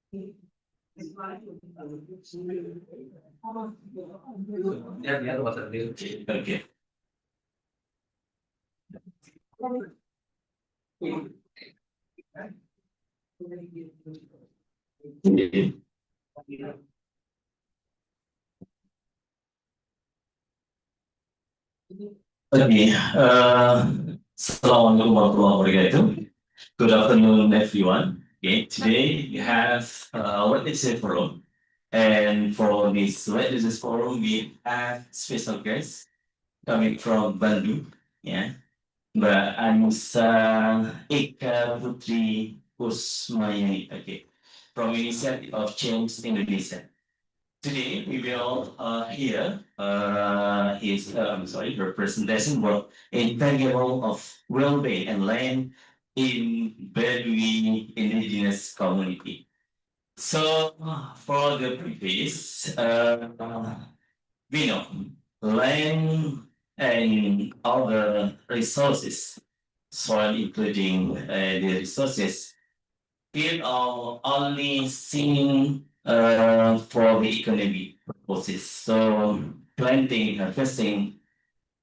Okay. Okay. Assalamualaikum warahmatullahi wabarakatuh. Good afternoon, everyone. Okay, today we have what is it forum, and for this what is this forum, we have special guests coming from Bandung. Yeah, Mbak Anissa Eka Putri Kusmayani. Okay, from Initiative of Change Indonesia. Today we will hear his her presentation about Entanglement of Wellbeing and Land in Baduy Indigenous Community. So for the preface, we know land and other resources, soil including the resources, it are only seen for the economic purposes. So planting, harvesting,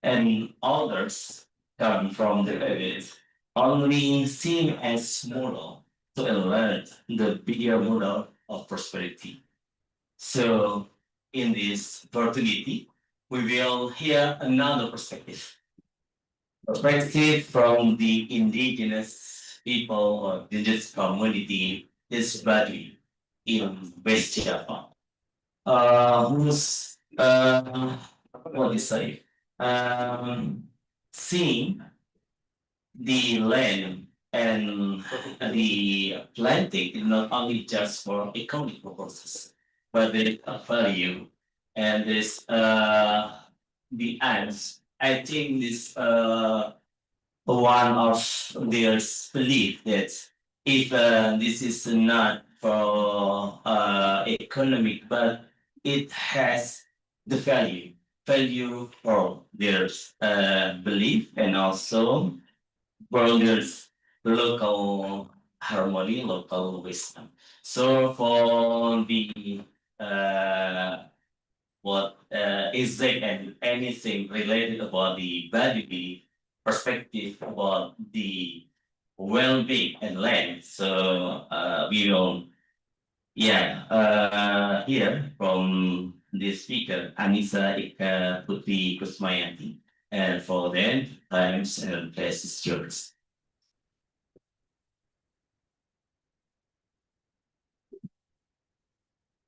and others come from the earth only seen as model to alert the bigger model of prosperity. So in this opportunity, we will hear another perspective from the indigenous people or indigenous community is Baduy in West Java. Who's what do you say? Seeing the land and the planting is not only just for economic purposes, but there is a value and this the ants. I think this one of their belief that if this is not for economic, but it has the value for their belief and also for their local harmony, local wisdom. So for the what is there anything related about the value perspective about the well-being and land. So we will, hear from the speaker, Anissa Ika Putri Kusmayati. And for them, times and places yours.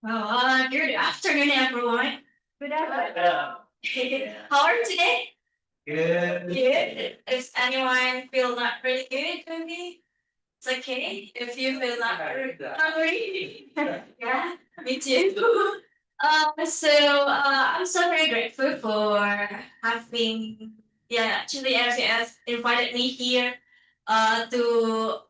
Well, good afternoon, everyone. Good afternoon. How are you today? Good. Good. Does anyone feel not really good, maybe? It's okay if you feel not very hungry. Yeah, me too. I'm so very grateful for having, actually RCS invited me here to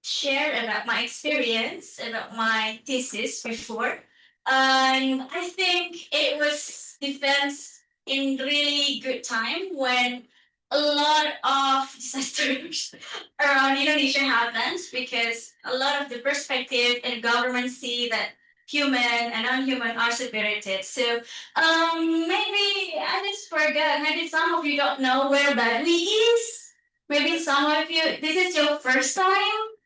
share about my experience about my thesis before. And I think it was defense in really good time when a lot of disasters around Indonesia happens because a lot of the perspective and government see that human and non-human are separated. So maybe I just forgot. Maybe some of you don't know where Baduy is. Maybe some of you, this is your first time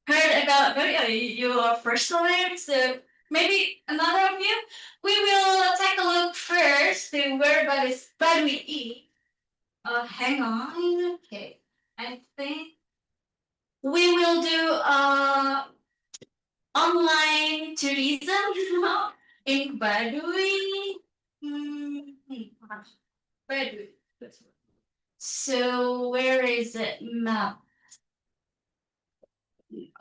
heard about your first time. So maybe another of you. We will take a look first to where Baduy is. Hang on. Okay. I think we will do online tourism in Baduy. Baduy. So where is it map?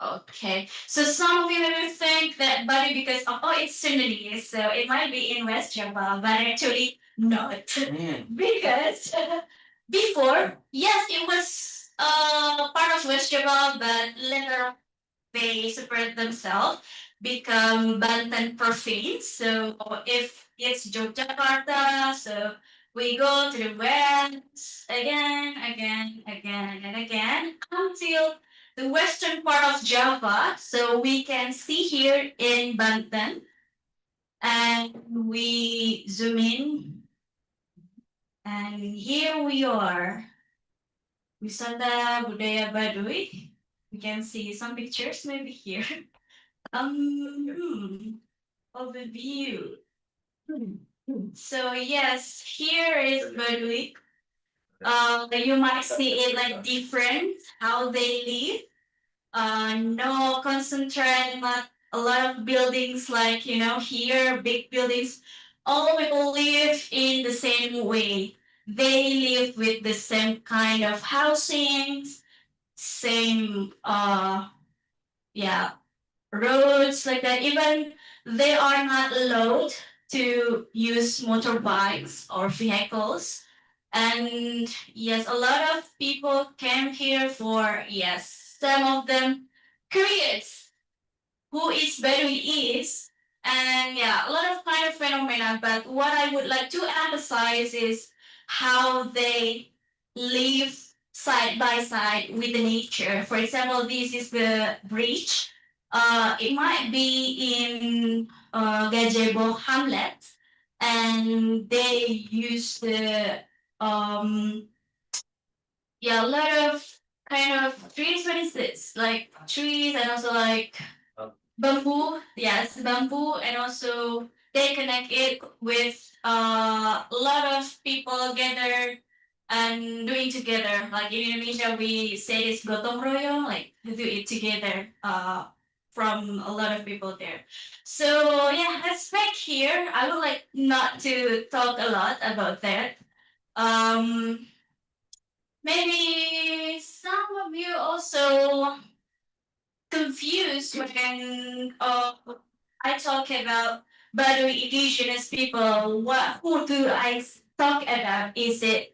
Okay, so some of you may think that Bali because of it's Sudanese, so it might be in West Java, but actually not. Because before, yes, it was part of West Java, but later they separate themselves, become Banten province. So if it's Yogyakarta, so we go to the west again, and again, until the western part of Java. So we can see here in Banten, and we zoom in, and here we are, Wisata Budaya Baduy. We can see some pictures maybe here. Overview. So yes, here is Baduy. You might see it like different how they live. No concentrate, not a lot of buildings like here, big buildings. All people live in the same way. They live with the same kind of housing, same yeah, roads like that. Even they are not allowed to use motorbikes or vehicles. And yes, a lot of people came here for, yes, some of them careers, who is Baduy is. And yeah, a lot of kind of phenomena. But what I would like to emphasize is how they live side by side with the nature. For example, this is the bridge. It might be in Gazebo Hamlet, and they use the a lot of kind of trees. What is this? Like trees and also like bamboo. Yes, bamboo, and also they connect it with a lot of people gathered and doing together. Like in Indonesia, we say it's gotong royong, like to do it together. From a lot of people there. So yeah, let's back here. I would like not to talk a lot about that. Um, Maybe some of you also confused when I talk about Baduy Indigenous people. Who do I talk about? Is it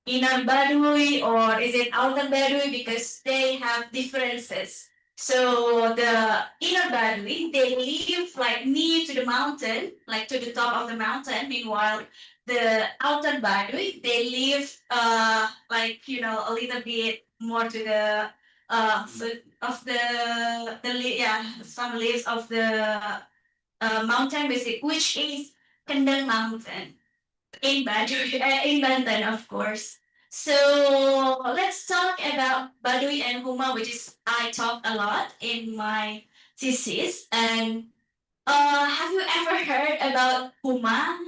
inner Baduy or is it outer Baduy? Because they have differences. So the inner Baduy, they live like near to the mountain, like to the top of the mountain. Meanwhile, the outer Baduy, they live like a little bit more to the foot of some leaves of the mountain, basically, which is Kendeng Mountain in Baduy, in Banten, of course. So let's talk about Baduy and Huma, which is I talk a lot in my thesis. And have you ever heard about Huma?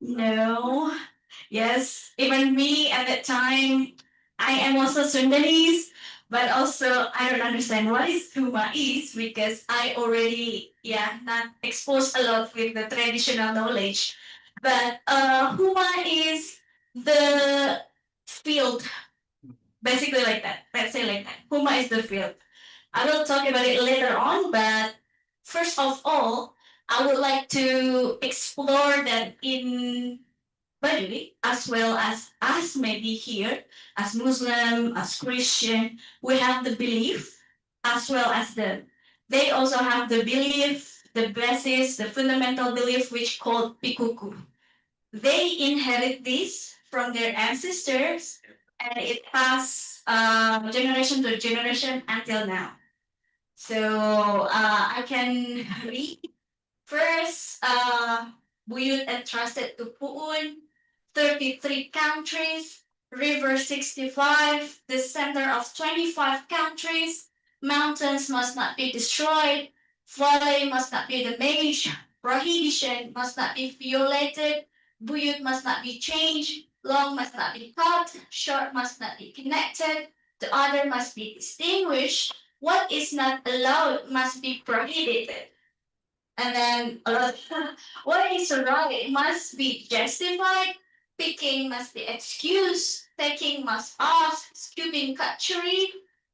No. Yes, even me at that time, I am also Sundanese, but also I don't understand what is Huma is because I already not exposed a lot with the traditional knowledge. But Huma is the field, basically like that. Let's say like that. Huma is the field. I will talk about it later on, but first of all, I would like to explore that in Baduy, as well as us maybe here, as Muslim, as Christian, we have the belief as well as they also have the belief, the basis, the fundamental belief which called pikuku. They inherit this from their ancestors, and it passed generation to generation until now. So I can read first. Buyut entrusted to Puun, 33 countries, River 65, the center of 25 countries, mountains must not be destroyed, valley must not be damaged, prohibition must not be violated, Buyut must not be changed, long must not be cut, short must not be connected, the other must be distinguished, what is not allowed must be prohibited. And then what is right must be justified, picking must be excused, taking must ask, scooping cutlery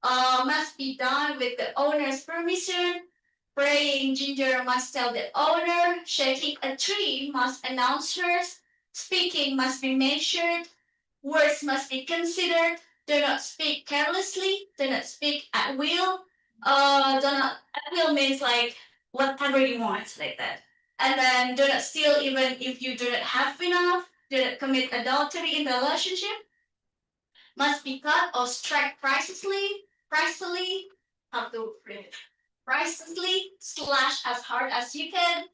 must be done with the owner's permission, praying ginger must tell the owner, shaking a tree must announce hers, speaking must be measured, words must be considered, do not speak carelessly, do not speak at will. Do not at will means like whatever you want, like that. And then do not steal even if you do not have enough. Do not commit adultery in the relationship. Must be cut or struck precisely. precisely how to frame it. Precisely slash as hard as you can.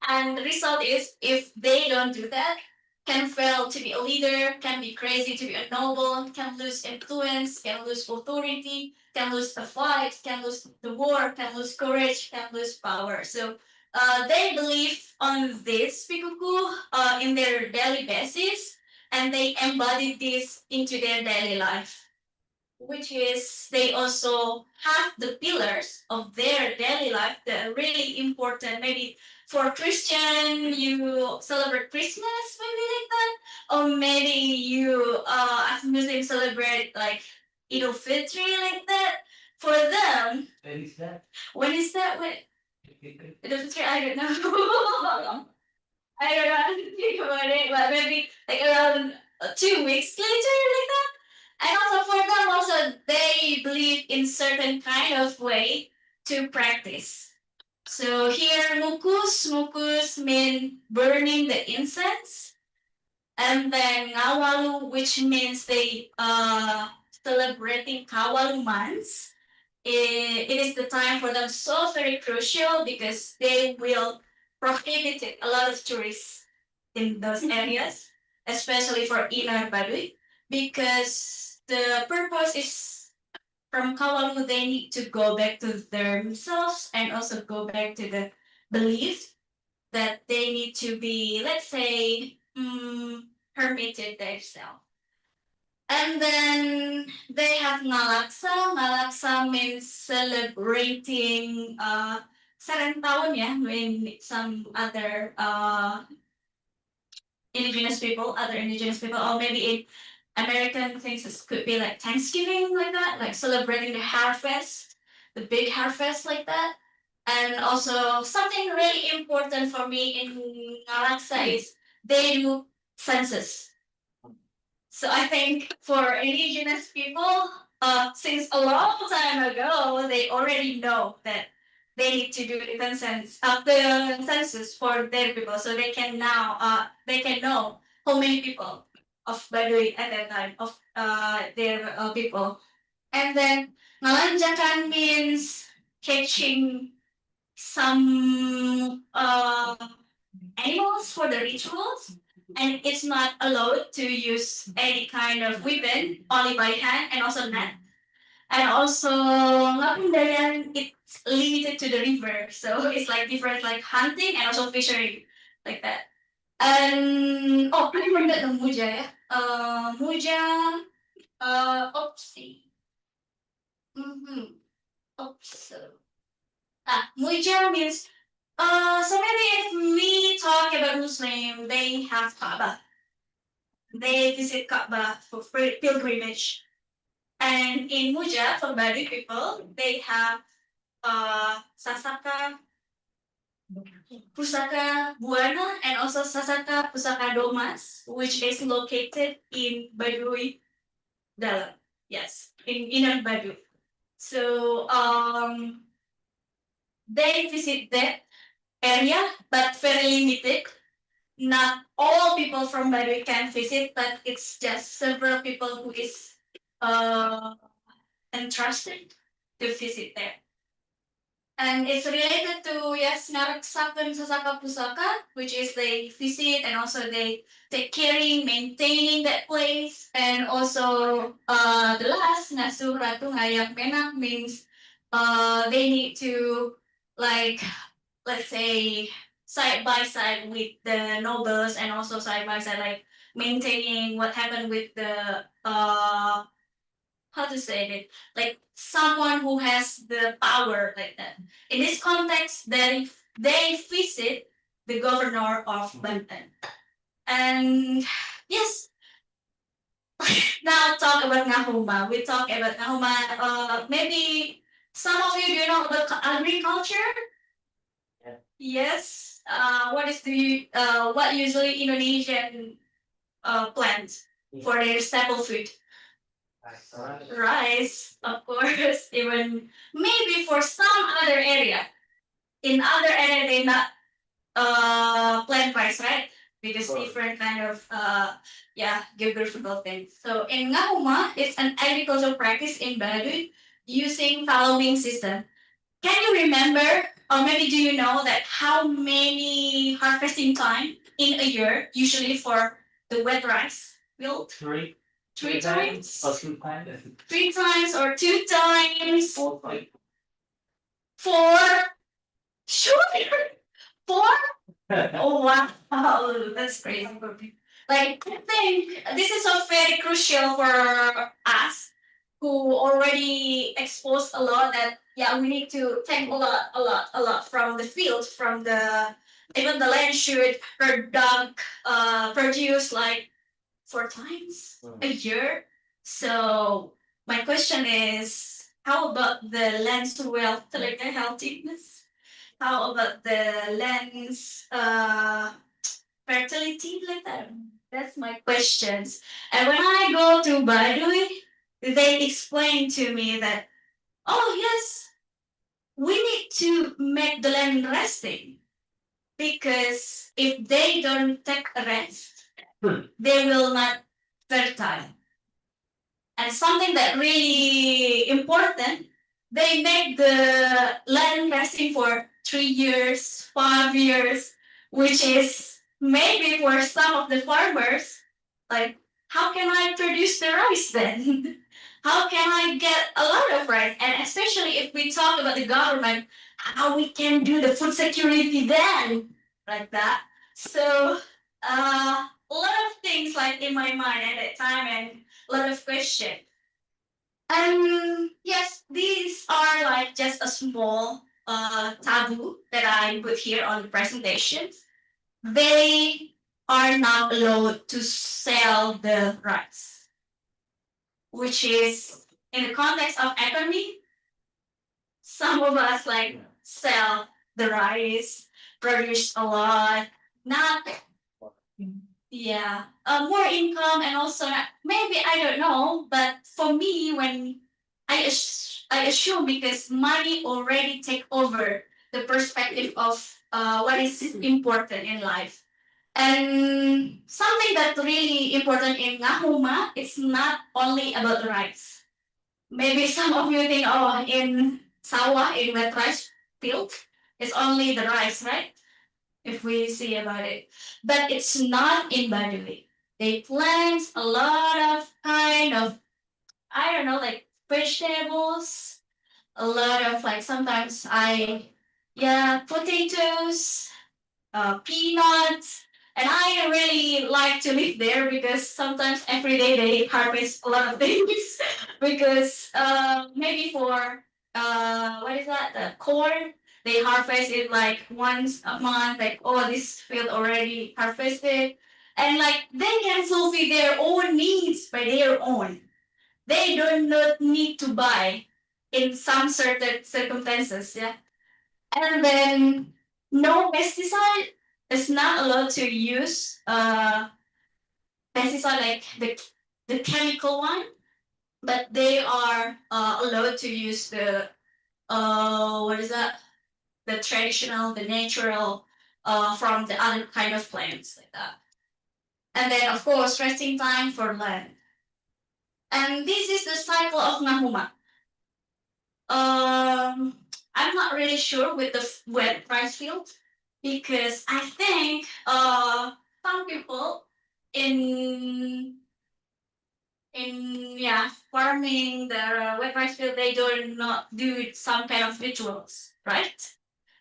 And the result is if they don't do that, can fail to be a leader, can be crazy to be a noble, can lose influence, can lose authority, can lose the fight, can lose the war, can lose courage, can lose power. So they believe on this pikuku in their daily basis, and they embody this into their daily life, which is they also have the pillars of their daily life that are really important. Maybe for Christian, you celebrate Christmas, maybe like that, or maybe you, as Muslim, celebrate like Idul Fitri, like that. For them, when is that? When is that? When Idul Fitri? I don't know. I don't know how to think about it, but maybe like around 2 weeks later, like that. And also for them, also they believe in certain kind of way to practice. So here, mukus mean burning the incense, and then ngawalu, which means they celebrating kawalu months. It is the time for them so very crucial because they will prohibit a lot of tourists in those areas, especially for inner Baduy, because the purpose is from Kawalu they need to go back to themselves and also go back to the belief that they need to be, let's say, hermited themselves. And then they have ngalaksa. Ngalaksa means celebrating Sarang tahun ya, when some other other indigenous people, or maybe in American things, it could be like Thanksgiving, like that, like celebrating the harvest, the big harvest, like that. And also something really important for me in Ngalaksa is they do census. So I think for indigenous people, since a long time ago, they already know that they need to do the census for their people, so they can know how many people of Baduy at that time of their people. And then ngalanjakan means catching some animals for the rituals, and it's not allowed to use any kind of weapon, only by hand and also net. And also ngapundayan, it's limited to the river, so it's like different, like hunting and also fishing, like that. And oh, I forgot the muja ya. Muja, opsi. Oops. Muja means so maybe if we talk about Muslim, they have Kaaba. They visit Kaaba for pilgrimage. And in Muja, for Baduy people, they have Sasaka, Pusaka Buana, and also Sasaka Pusaka Domas, which is located in Baduy Dalam. Yes, in inner Baduy. So they visit that area, but very limited. Not all people from Baduy can visit, but it's just several people who is entrusted to visit there. And it's related to yes, Naraksakan Sasaka Pusaka, which is they visit and also they take caring, maintaining that place. And also the last Nasu Ratu Ngayak Penak means they need to like, let's say, side by side with the nobles and also side by side like maintaining what happened with the how to say it, like someone who has the power like that. In this context, then they visit the governor of Banten. And yes, now talk about ngahuma. We talk about ngahuma. Maybe some of you do know about agriculture. Yeah. Yes. What is the what usually Indonesian plant for their staple food? Rice, of course. Even maybe for some other area. In other area they not plant rice, right? Because different kind of geographical things. So in Ngahuma, it's an agricultural practice in Baduy. using following system. Can you remember, or maybe do you know that how many harvesting time in a year usually for the wet rice field? Three times? Or 2 times? 3 times or 2 times? 4 times. 4? Sure. 4? Oh wow, that's crazy for me. Like I think this is so very crucial for us who already exposed a lot that yeah we need to take a lot from the field, from the even the land should produce like 4 times a year. So my question is, how about the land's wealth, like the healthiness? How about the land's fertility, like that? That's my questions. And when I go to Baduy, they explain to me that, oh yes, we need to make the land resting because if they don't take a rest, they will not fertile. And something that really important, they make the land resting for 3 years, 5 years, which is maybe for some of the farmers, like, how can I produce the rice then? How can I get a lot of rice? And especially if we talk about the government, how we can do the food security then, like that. So a lot of things like in my mind at that time and a lot of questions. Yes, these are like just a small taboo that I put here on the presentation. They are not allowed to sell the rice, which is in the context of economy. Some of us like sell the rice, produce a lot, not yeah, more income and also maybe I don't know, but for me when I assume because money already take over the perspective of what is important in life. And something that's really important in ngahuma, it's not only about the rice. Maybe some of you think, oh, in sawah, in wet rice field, it's only the rice, right? If we see about it. But it's not in Baduy. They plant a lot of kind of, I don't know, like vegetables, a lot of like sometimes potatoes, peanuts. And I really like to live there because sometimes every day they harvest a lot of things. Because maybe for what is that? The corn, they harvest it like once a month. Like oh, this field already harvested, and like they can fulfill their own needs by their own. They do not need to buy in some certain circumstances. Yeah, and then no pesticide is not allowed to use pesticide like the chemical one, but they are allowed to use the what is that? The traditional, the natural from the other kind of plants like that. And then of course resting time for land. And this is the cycle of ngahuma. I'm not really sure with the wet rice field because I think some people in farming the wet rice field they do not do some kind of rituals, right?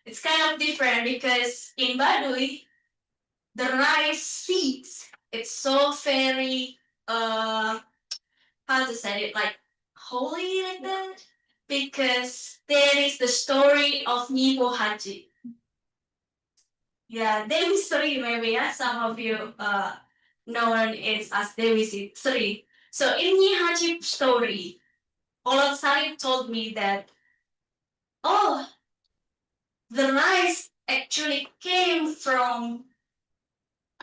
It's kind of different because in Baduy the rice seeds it's so very how to say it like holy like that because there is the story of Nipo Haji. Yeah, Dewi Sri maybe yeah some of you known it as Dewi Sri. So in Nyi Haji story, Olot Sari told me that oh the rice actually came from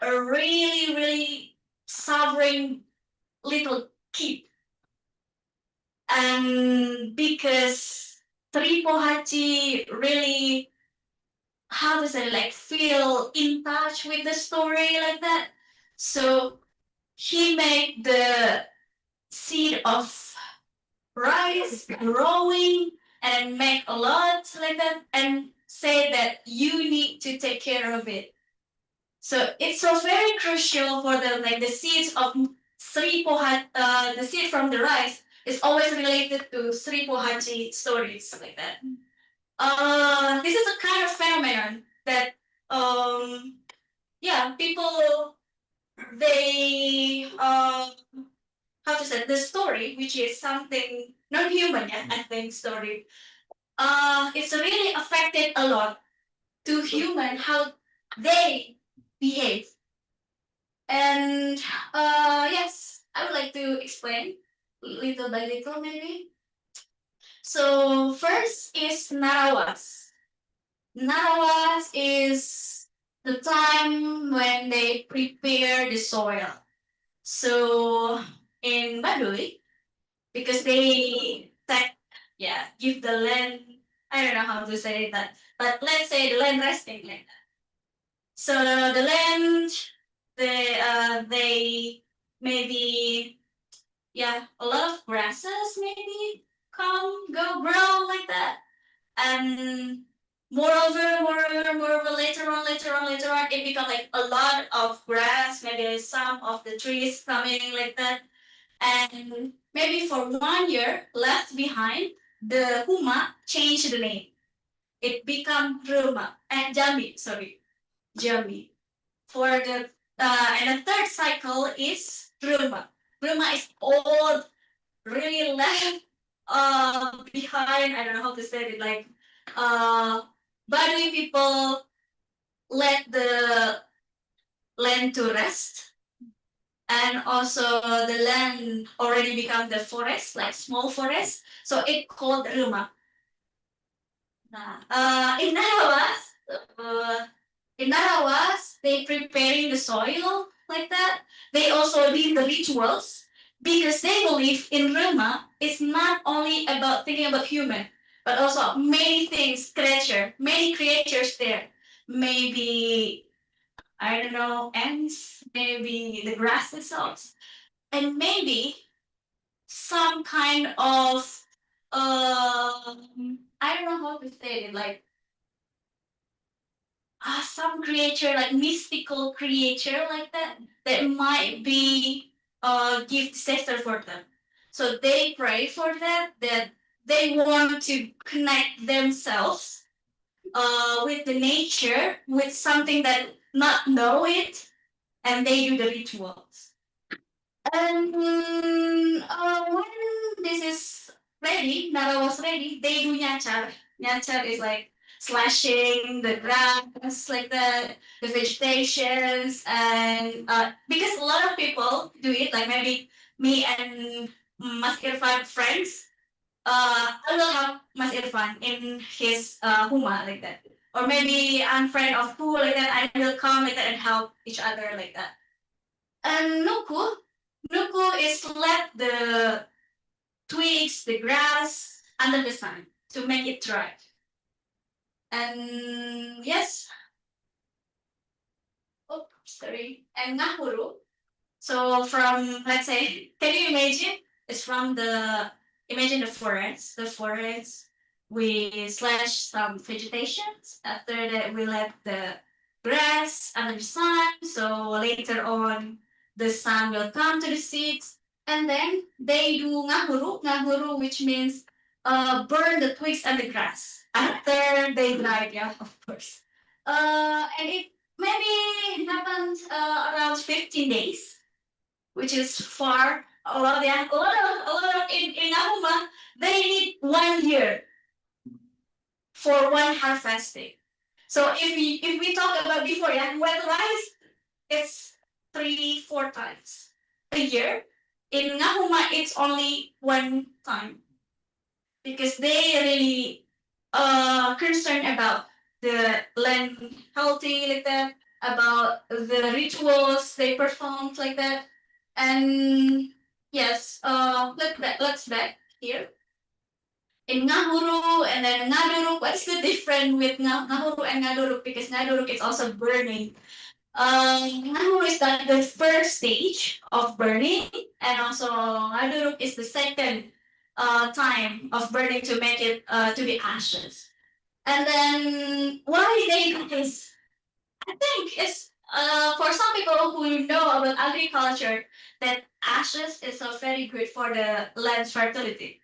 a really suffering little kid. And because Tripo Haji really how to say like feel in touch with the story like that. So he made the seed of rice growing and make a lot like that and say that you need to take care of it. So it's so very crucial for the seeds of Sri the seed from the rice is always related to Sri Pohaci stories like that. This is a kind of phenomenon that people they how to say the story, which is something non-human, I think story. It's really affected a lot to human how they behave. And yes, I would like to explain little by little maybe. So first is Narawas. Narawas is the time when they prepare the soil. So in Baduy, because they give the land, I don't know how to say that, but let's say the land resting like that. So the land, they maybe a lot of grasses maybe grow like that, and moreover, later on, it become like a lot of grass, maybe some of the trees coming like that, and maybe for 1 year left behind, the Huma changed the name. It become Ruma and Jami. For the and the third cycle is Ruma. Ruma is old, really left behind. I don't know how to say it. Like Baduy people let the land to rest, and also the land already become the forest, like small forest. So it called Ruma. In Narawas, they preparing the soil like that. They also did the rituals because they believe in Ruma it's not only about thinking about human, but also many things, many creatures there. Maybe, I don't know, ants, maybe the grass itself, and maybe some kind of I don't know how to say it, like some creature, like mystical creature like that might be give disaster for them. So they pray for that they want to connect themselves with the nature, with something that not know it, and they do the rituals. And when this is ready, Nara was ready, they do nyachar. Nyachar is like slashing the grass, like the vegetations, and because a lot of people do it, like maybe me and Mas Irfan friends, I will help Mas Irfan in his huma like that. Or maybe I'm friend of who like that, I will come like that and help each other like that. And Nuku is let the twigs, the grass under the sun to make it dry. And yes, sorry, and Nahuru. So from, let's say, can you imagine? It's from imagine the forest, we slash some vegetations. After that, we let the grass under the sun. So later on, the sun will come to the seeds. And then they do ngahuru, which means burn the twigs and the grass after they dried, of course. And it maybe happens around 15 days, which is far a lot. A lot of in ngahuma, they need 1 year for one harvesting. So if we talk about before, wet rice, it's 3-4 times a year. In ngahuma, it's only one time because they really concerned about the land healthy like that, about the rituals they performed like that, and yes, let's back here. In Ngahuru and then Ngaduruk, what's the difference with Ngahuru and Ngaduruk? Because Ngaduruk is also burning. Ngahuru is the first stage of burning, and also Ngaduruk is the second time of burning to make it to be ashes. And then why they do this? I think it's for some people who know about agriculture that ashes is so very good for the land's fertility.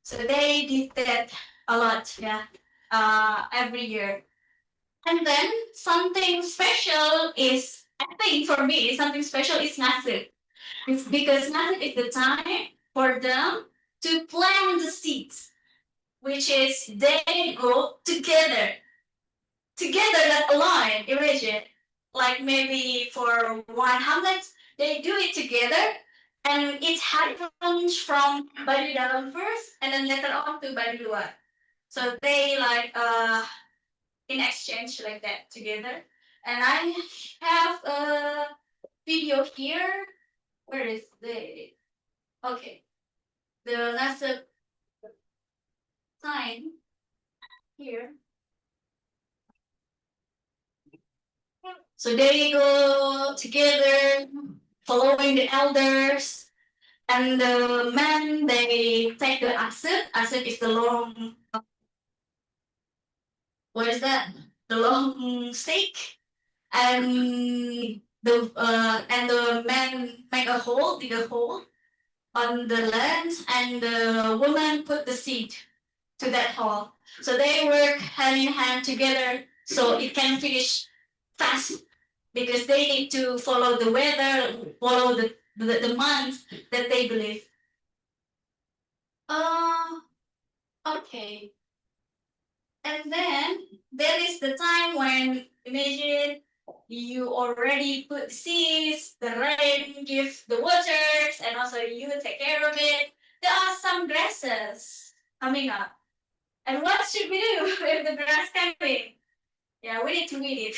So they did that a lot, yeah, every year. And then something special is, I think for me, something special is nasib. It's because nasib is the time for them to plant the seeds, which is they go together not alone. Imagine, like maybe for 100, they do it together, and it happens from Baduy Dalam first, and then later on to Baduy Luar. So they like in exchange like that together. And I have a video here. Where is the okay? The last sign here. So they go together, following the elders, and the men they take the asset. Asset is the long. What is that? The long stake, and the men make a hole, dig a hole on the land, and the woman put the seed to that hole. So they work hand in hand together, so it can finish fast because they need to follow the weather, follow the month that they believe. Okay. And then there is the time when imagine you already put the seeds, the rain gives the waters, and also you take care of it. There are some grasses coming up. And what should we do if the grass coming? Yeah, we need to weed it.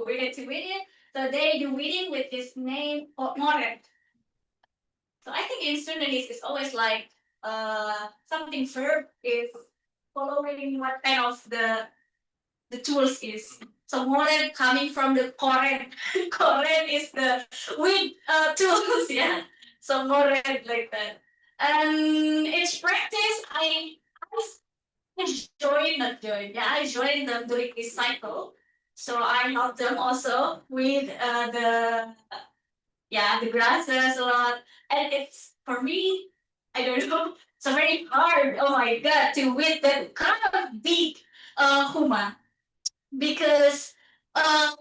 We need to weed it. So they do weeding with this name Moret. So I think in Sudanese it's always like something verb is following what kind of the tools is. So Moret coming from the Koren. Koren is the weed tools, yeah. So Moret like that. And it's practice I joined, not joined. Yeah, I joined them during this cycle. So I help them also with the grasses a lot. And it's for me, I don't know, it's very hard. Oh my god, to with that kind of big huma because uh,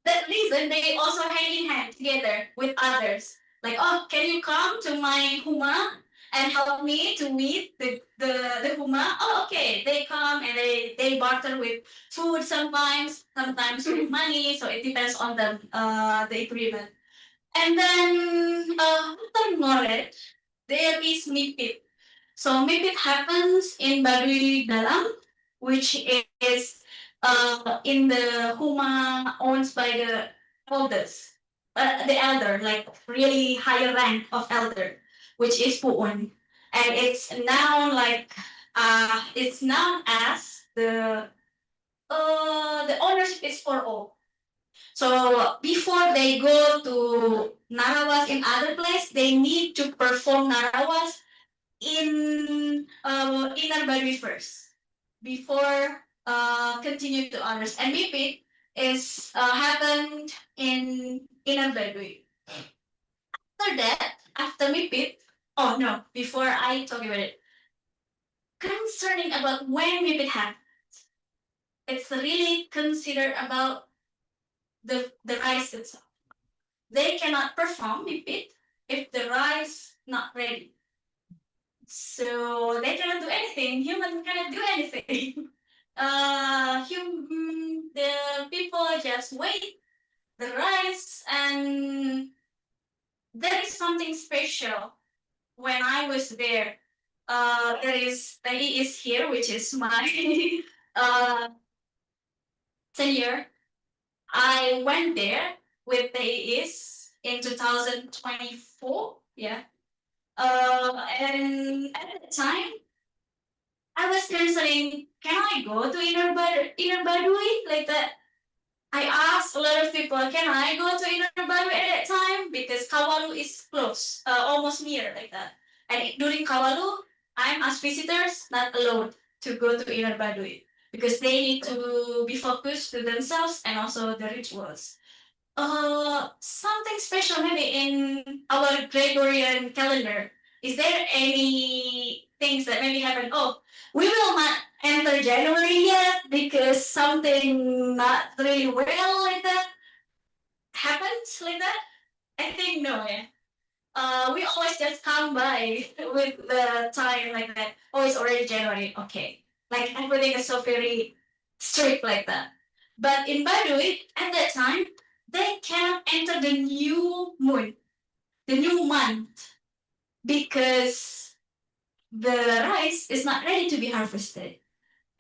that reason they also hand in hand together with others. Like, oh, can you come to my huma and help me to weed the huma? Oh, okay. They come and they barter with food sometimes with money. So it depends on the agreement. And then after knowledge, there is mipit. So mipit happens in Baduy Dalam, which is in the Huma owned by the elders, the elder, like really higher rank of elder, which is Puun. And it's known as the ownership is for all. So before they go to Narawas in other place, they need to perform Narawas in Inner Baduy first before continue to honors. And Mipit is happened in Inner Baduy. After that, after Mipit, oh no, before I talk about it, concerning about when Mipit happened, it's really considered about the rice itself. They cannot perform Mipit if the rice not ready. So they cannot do anything. Human cannot do anything. The people just wait the rice, and there is something special when I was there. There is lady is here, which is my uh, tenure. I went there with is in 2024. Yeah. And at the time, I was considering, can I go to Inner Baduy like that? I asked a lot of people, can I go to Inner Baduy at that time? Because Kawalu is close, almost near like that. And during Kawalu, I'm as visitors not allowed to go to inner Baduy because they need to be focused to themselves and also the rituals. Something special maybe in our Gregorian calendar. Is there any things that maybe happen? Oh, we will not enter January yet because something not really well like that happens like that. I think no, yeah. We always just come by with the time like that. Oh, it's already January. Okay, like everything is so very strict like that. But in Baduy, at that time, they cannot enter the new moon, the new month, because the rice is not ready to be harvested.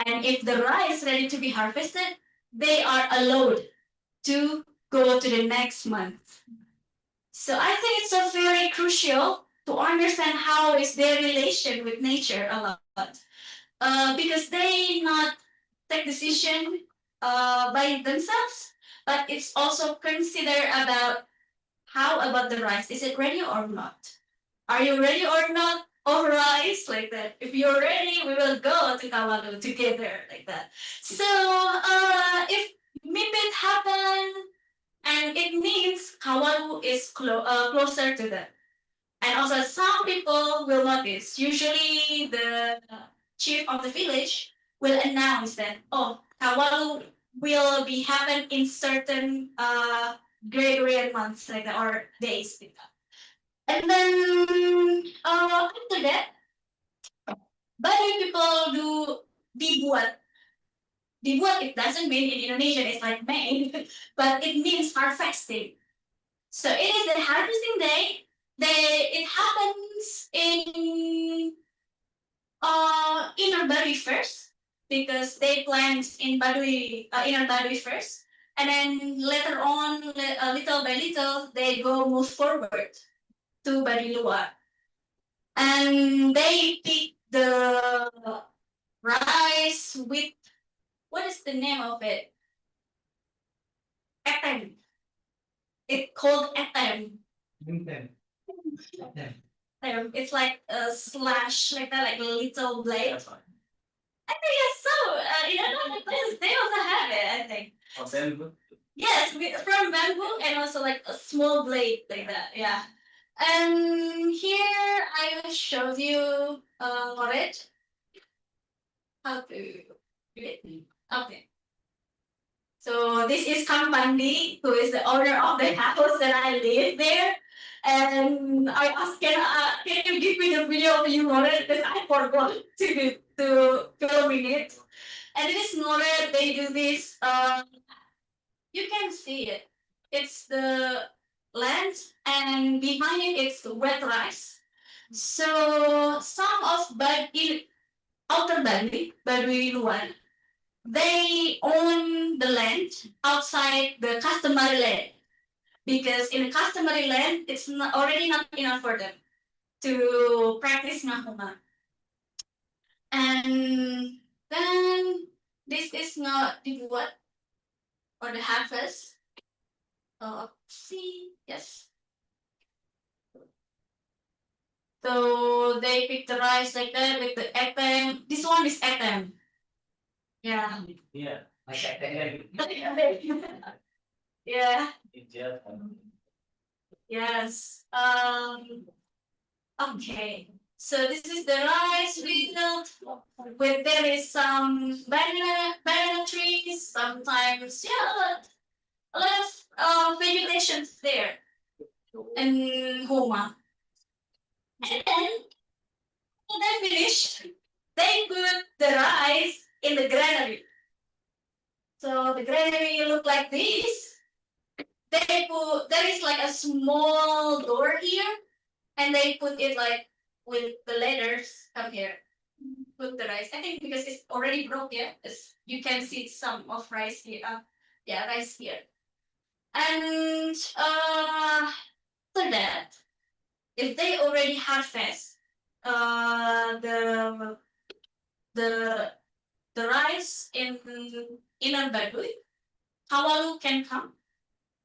And if the rice is ready to be harvested, they are allowed to go to the next month. So I think it's so very crucial to understand how is their relation with nature a lot, because they not take decision by themselves, but it's also consider about how about the rice? Is it ready or not? Are you ready or not? Or rice like that. If you're ready, we will go to Kawalu together like that. So if Mipit happen and it means Kawalu is closer to them. And also, some people will notice. Usually, the chief of the village will announce that, oh, Kawalu will be happen in certain Gregorian months like that, or days. Like that. And then after that, Baduy people do dibuat. Dibuat, it doesn't mean in Indonesian it's like made, but it means harvesting. So it is the harvesting day. It happens in inner Baduy first because they plant in Baduy inner Baduy first, and then later on, little by little, they go move forward to Baduy luar, and they pick the rice with what is the name of it? Etem. It's called etem. It's like a slash like that, like a little blade. I think it's so. In other places, they also have it. I think. Oh, bamboo. Yes, from bamboo and also like a small blade like that. Yeah. And here I will show you it. How to do it. Okay. So this is Kang Pandi, who is the owner of the house that I live there. And I asked, can you give me the video of you, Moret? Because I forgot to film it. And this Moret, they do this. You can see it. It's the land, and behind it, it's wet rice. So some of in outer Baduy Luar, they own the land outside the customary land because in the customary land it's already not enough for them to practice ngahuma. And then this is not the what or the harvest. See, yes. So they pick the rice like that with the etem. This one is etem. Yeah. Yeah. Yeah. Yes. Okay. So this is the rice field where there is some banana trees. Sometimes a lot of vegetation there and homa. And then when they finish, they put the rice in the granary. So the granary look like this. There is like a small door here, and they put it like with the letters up here. Put the rice. I think because it's already broke, yeah. You can see some of rice here. Yeah, rice here. And after that, if they already harvest the the the rice in inner Baduy, Kawalu can come.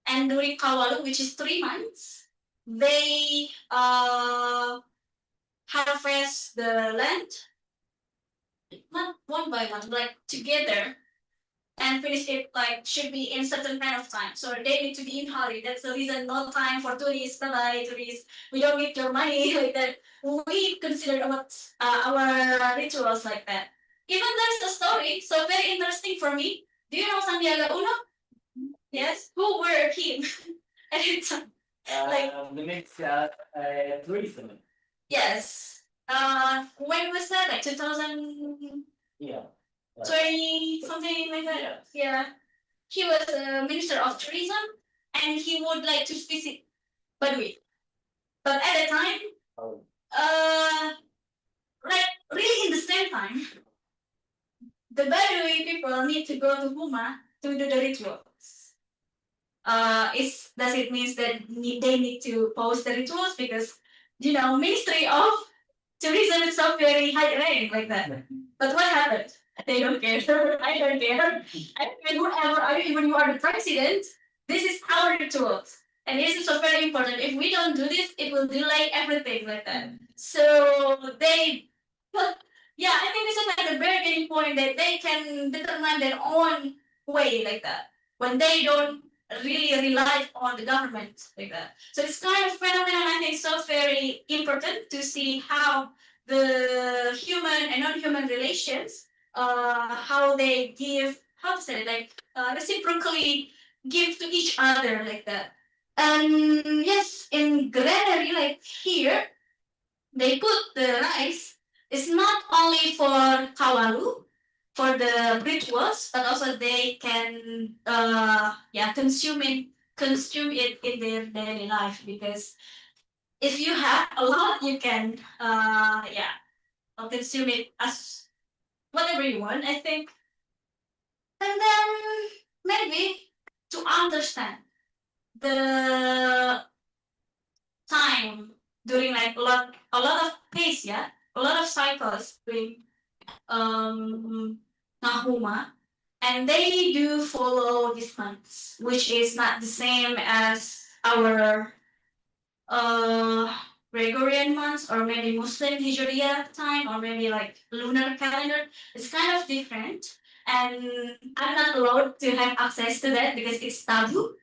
And during Kawalu, which is 3 months, they harvest the land, not one by one, like together, and finish it like should be in certain kind of time. So they need to be in hurry. That's the reason no time for tourists. Bye tourists. We don't need your money like that. We consider about our rituals like that. Even there's a story, so very interesting for me. Do you know Sandiaga Uno? Yes. Who were him? At the time. Like the next tourism. yes. When was that? Like 2020 Yeah. something like that. Yes. Yeah. He was a minister of tourism, and he would like to visit Baduy. But at the time, Oh. like really in the same time, the Baduy people need to go to Huma to do the rituals. Does it mean that they need to post the rituals because Ministry of Tourism is so very high rank like that. But what happened? They don't care. I don't care. And whoever, even you are the president, this is our rituals. And this is so very important. If we don't do this, it will delay everything like that. So but yeah, I think this is like the very beginning point that they can determine their own way like that. When they don't really rely on the government like that. So it's kind of phenomenon I think so very important to see how the human and non-human relations, how they give, how to say it, like reciprocally give to each other like that. And yes, in granary like here, they put the rice. It's not only for kawalu, for the rituals, but also they can consume it in their daily life because if you have a lot, you can consume it as whatever you want, I think. And then maybe to understand the time during like a lot of pace, yeah, a lot of cycles during ngahuma, and they do follow these months, which is not the same as our Gregorian months or maybe Muslim Hijriya time or maybe like lunar calendar. It's kind of different. And I'm not allowed to have access to that because it's taboo.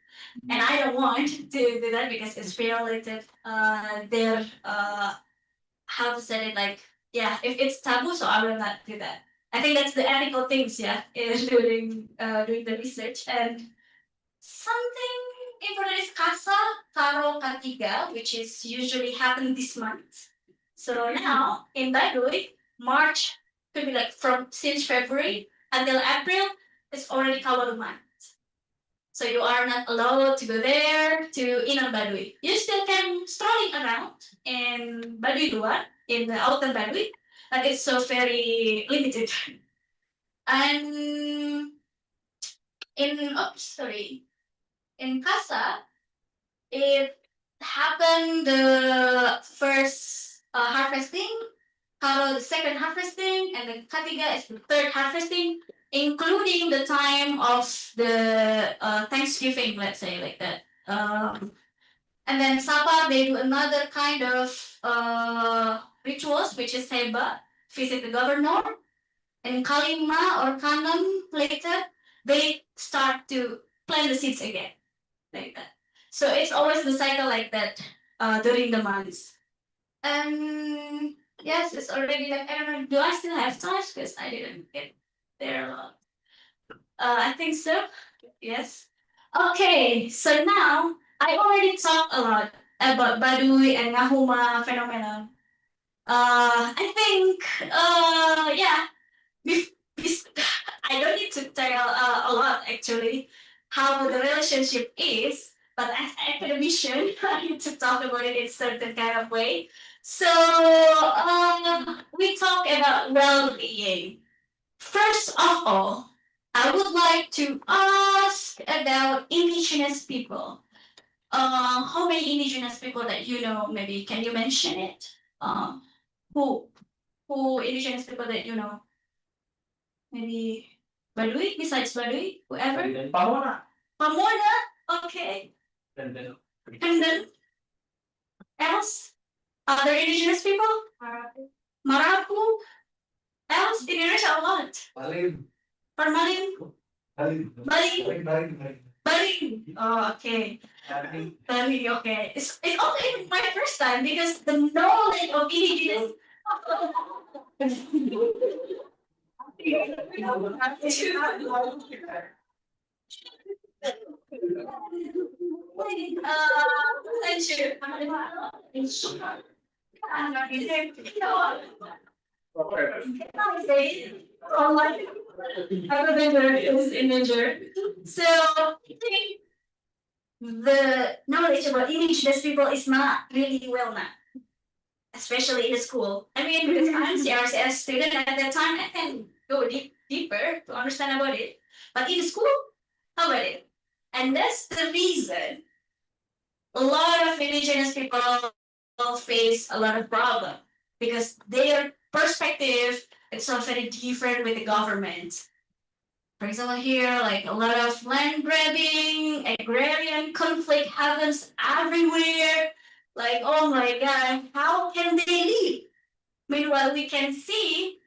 And I don't want to do that because it's violated their how to say it like yeah, if it's taboo, so I will not do that. I think that's the ethical things, yeah, is doing the research. And something important is Casa Taro Katiga, which is usually happen this month. So now in Baduy, March could be like from since February until April, it's already Kawalu month. So you are not allowed to go there to Inang Baduy. You still can strolling around in Baduy Luar, in the outer Baduy, but it's so very limited. And in Casa, it happened the first harvesting, Karo the second harvesting, and then Katiga is the third harvesting, including the time of the Thanksgiving, let's say like that. And then Sapa, they do another kind of rituals, which is Seba, visit the governor. And Kalima or Kanam later, they start to plant the seeds again, like that. So it's always the cycle like that during the months. And yes, it's already like I don't know. Do I still have time? Because I didn't get there a lot. I think so. Yes. Okay, so now I already talked a lot about Baduy and Ngahuma phenomenon. I think yeah, I don't need to tell a lot actually how the relationship is, but as academician, I need to talk about it in certain kind of way. So we talk about well-being. First of all, I would like to ask about indigenous people. How many indigenous people that you know? Maybe can you mention it? Who indigenous people that you know? Maybe Baduy, besides Baduy, whoever. And then Pamona. Pamona, okay. And then And then else? Other indigenous people? Marapu. Else in Indonesia a lot. Permalin. Bali. Oh, okay. Bali, okay. It's also my first time because the knowledge of indigenous. Censure. Online. Other vendor is in danger. So the knowledge about indigenous people is not really well known, especially in the school. I mean, because I'm CRCS student at that time, I can go deeper to understand about it. But in the school, how about it? And that's the reason a lot of indigenous people face a lot of problem because their perspective is so very different with the government. For example, here, like a lot of land grabbing, agrarian conflict happens everywhere. Like, oh my God, how can they live? Meanwhile, we can see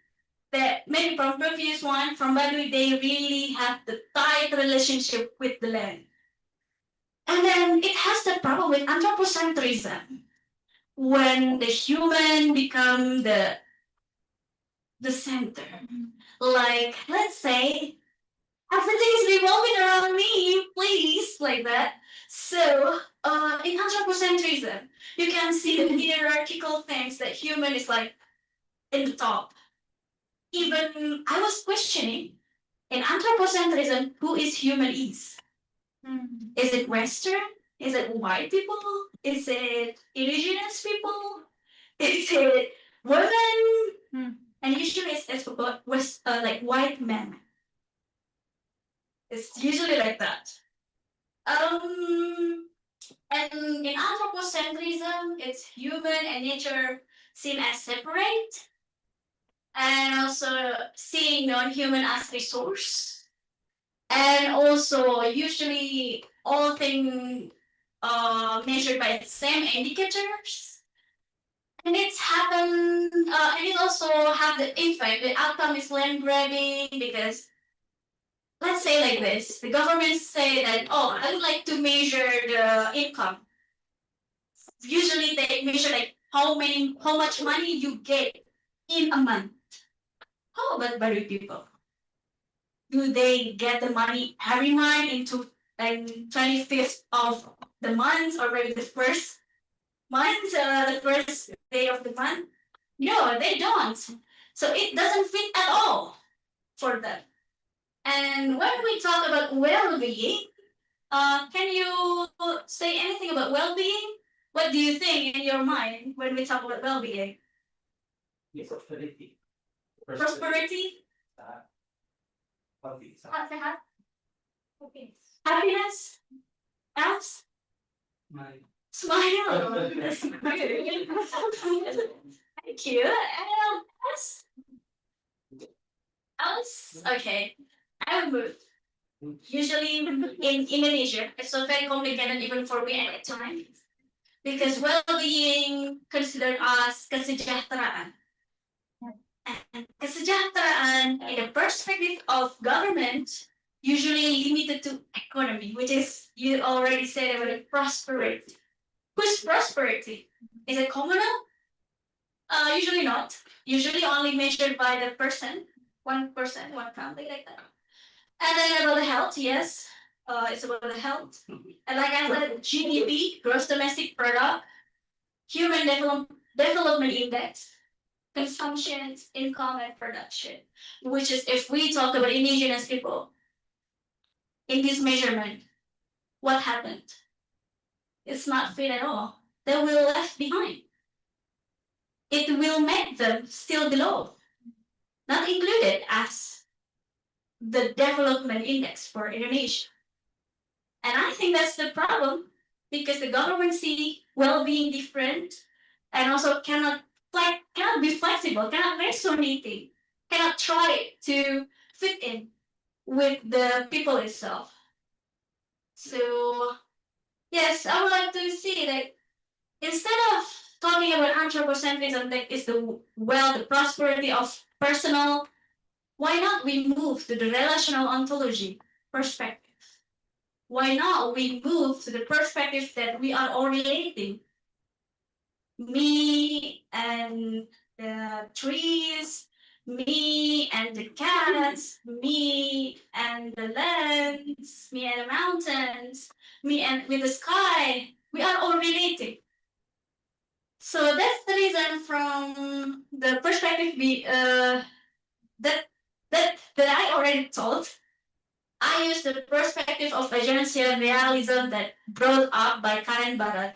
that maybe from previous one, from Baduy, they really have the tight relationship with the land. And then it has the problem with anthropocentrism. When the human become the center. Like, let's say everything is revolving around me, please, like that. So, in anthropocentrism, you can see the hierarchical things that human is like in the top. Even I was questioning in anthropocentrism who is human is. Is it Western? Is it white people? Is it indigenous people? Is it women? And usually it's like white men. It's usually like that. And in anthropocentrism, it's human and nature seen as separate, and also seeing non-human as resource, and also usually all things measured by the same indicators. And it's happened, and it also have the effect. The outcome is land grabbing because let's say like this: the government say that, oh, I would like to measure the income. Usually they measure like how much money you get in a month. How about Baduy people? Do they get the money every month into like 25th of the month or maybe the first month, the first day of the month? No, they don't. So it doesn't fit at all for them. And when we talk about well-being, can you say anything about well-being? What do you think in your mind when we talk about well-being? Prosperity. Prosperity? Sehat? Happiness? Else? Smile. That's good. Thank you. And else? Else? Okay. I will move. Usually in Indonesia, it's so very complicated even for me at that time. Because well-being considered as kesejahteraan. And kesejahteraan in the perspective of government usually limited to economy, which is you already said about prosperity. Whose prosperity? Is it communal? Usually not. Usually only measured by the person, one person, one family, like that. And then about the health, yes. It's about the health. And like I said, GDP, gross domestic product, human development index, consumption, income, and production. Which is if we talk about indigenous people, in this measurement, what happened? It's not fit at all. They will left behind. It will make them still below, not included as the development index for Indonesia. And I think that's the problem because the government see well-being different and also cannot be flexible, cannot resonate, cannot try to fit in with the people itself. So yes, I would like to see that instead of talking about anthropocentrism, that is the wealth, the prosperity of personal. Why not we move to the relational ontology perspective? Why not we move to the perspective that we are all relating? Me and the trees, me and the cats, me and the lands, me and the mountains, me and with the sky. We are all relating. So that's the reason from the perspective that I already told. I use the perspective of agency realism that brought up by Karen Barad.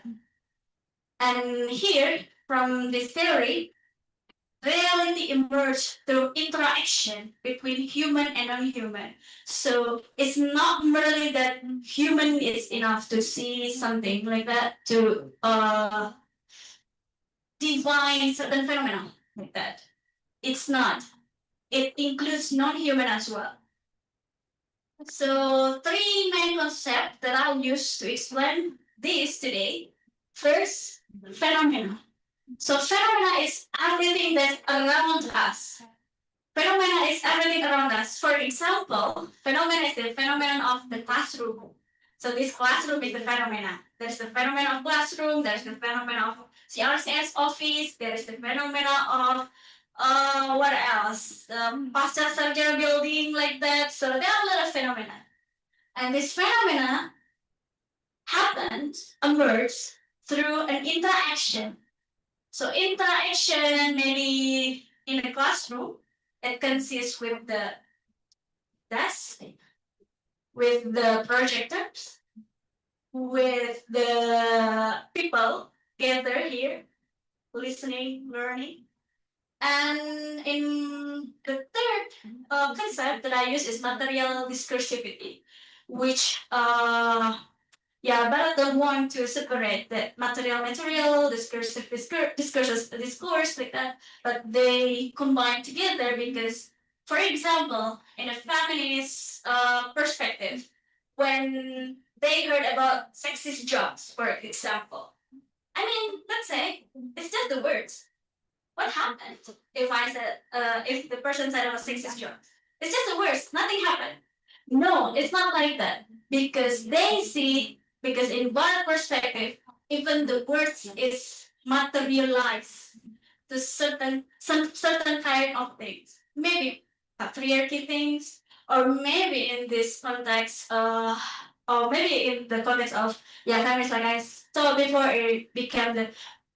And here, from this theory, reality emerged through interaction between human and non-human. So it's not merely that human is enough to see something like that, to define certain phenomena like that. It's not. It includes non-human as well. So three main concepts that I'll use to explain this today. First, phenomena. So phenomena is everything that's around us. Phenomena is everything around us. For example, phenomena is the phenomenon of the classroom. So this classroom is the phenomena. There's the phenomena of classroom, there's the phenomena of CRCS office, there's the phenomena of what else? Pasca sarjana building like that. So there are a lot of phenomena. And this phenomena happened, emerged through an interaction. So interaction maybe in a classroom, it consists with the desk, with the projectors, with the people gathered here, listening, learning. And in the third concept that I use is material discursivity, which but I don't want to separate the material, discursive, discourse like that, but they combine together because, for example, in a feminist perspective, when they heard about sexist jobs, for example, I mean, let's say it's just the words. What happened if I said, if the person said I was sexist job? It's just the words. Nothing happened. No, it's not like that because they see, because in one perspective, even the words is materialized to certain kind of things. Maybe patriarchy things, or maybe in this context, or maybe in the context of feminist, like I saw before, it became the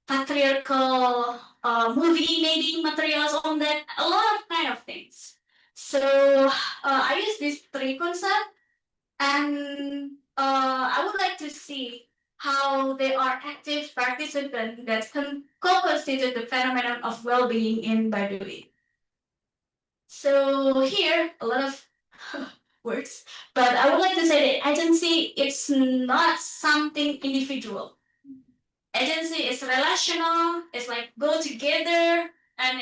patriarchal movie making materials on that, a lot of kind of things. So I use these three concepts, and I would like to see how they are active participants that can co-constitute the phenomenon of well-being in Baduy. So here, a lot of words, but I would like to say that agency it's not something individual. Agency is relational. It's like go together, and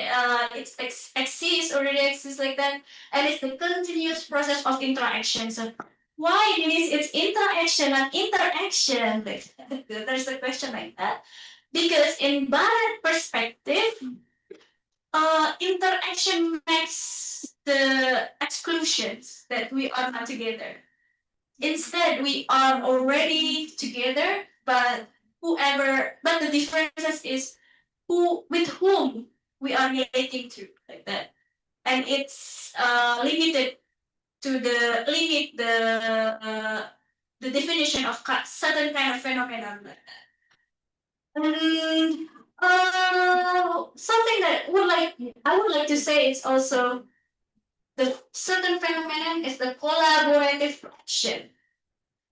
it exists, already exists like that, and it's the continuous process of interaction. So why it is it's interaction and interaction? There's a question like that because in Barat perspective, interaction makes the exclusions that we are not together. Instead, we are already together, but the differences is who with whom we are relating to, like that, and it's limited to the definition of certain kind of phenomenon like that. And something that I would like to say is also the certain phenomenon is the collaborative action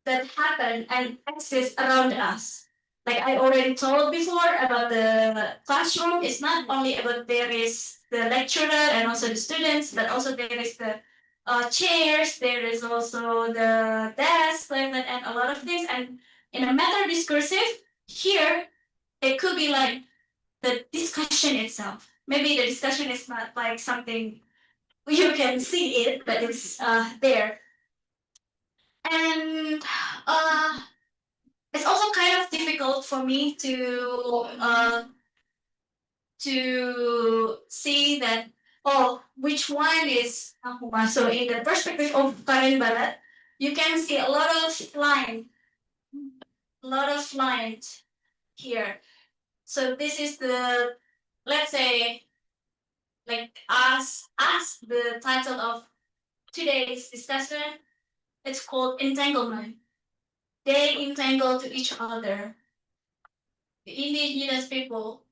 that happen and exist around us. Like I already told before about the classroom, it's not only about there is the lecturer and also the students, but also there is the chairs, there is also the desk, and a lot of things. And in a matter discursive, here it could be like the discussion itself. Maybe the discussion is not like something you can see it, but it's there. And it's also kind of difficult for me to to see that, oh, which one is ngahuma. So in the perspective of Karen Barat, you can see a lot of lines here. So this is the, let's say, like as the title of today's discussion, it's called entanglement. They entangle to each other. The indigenous people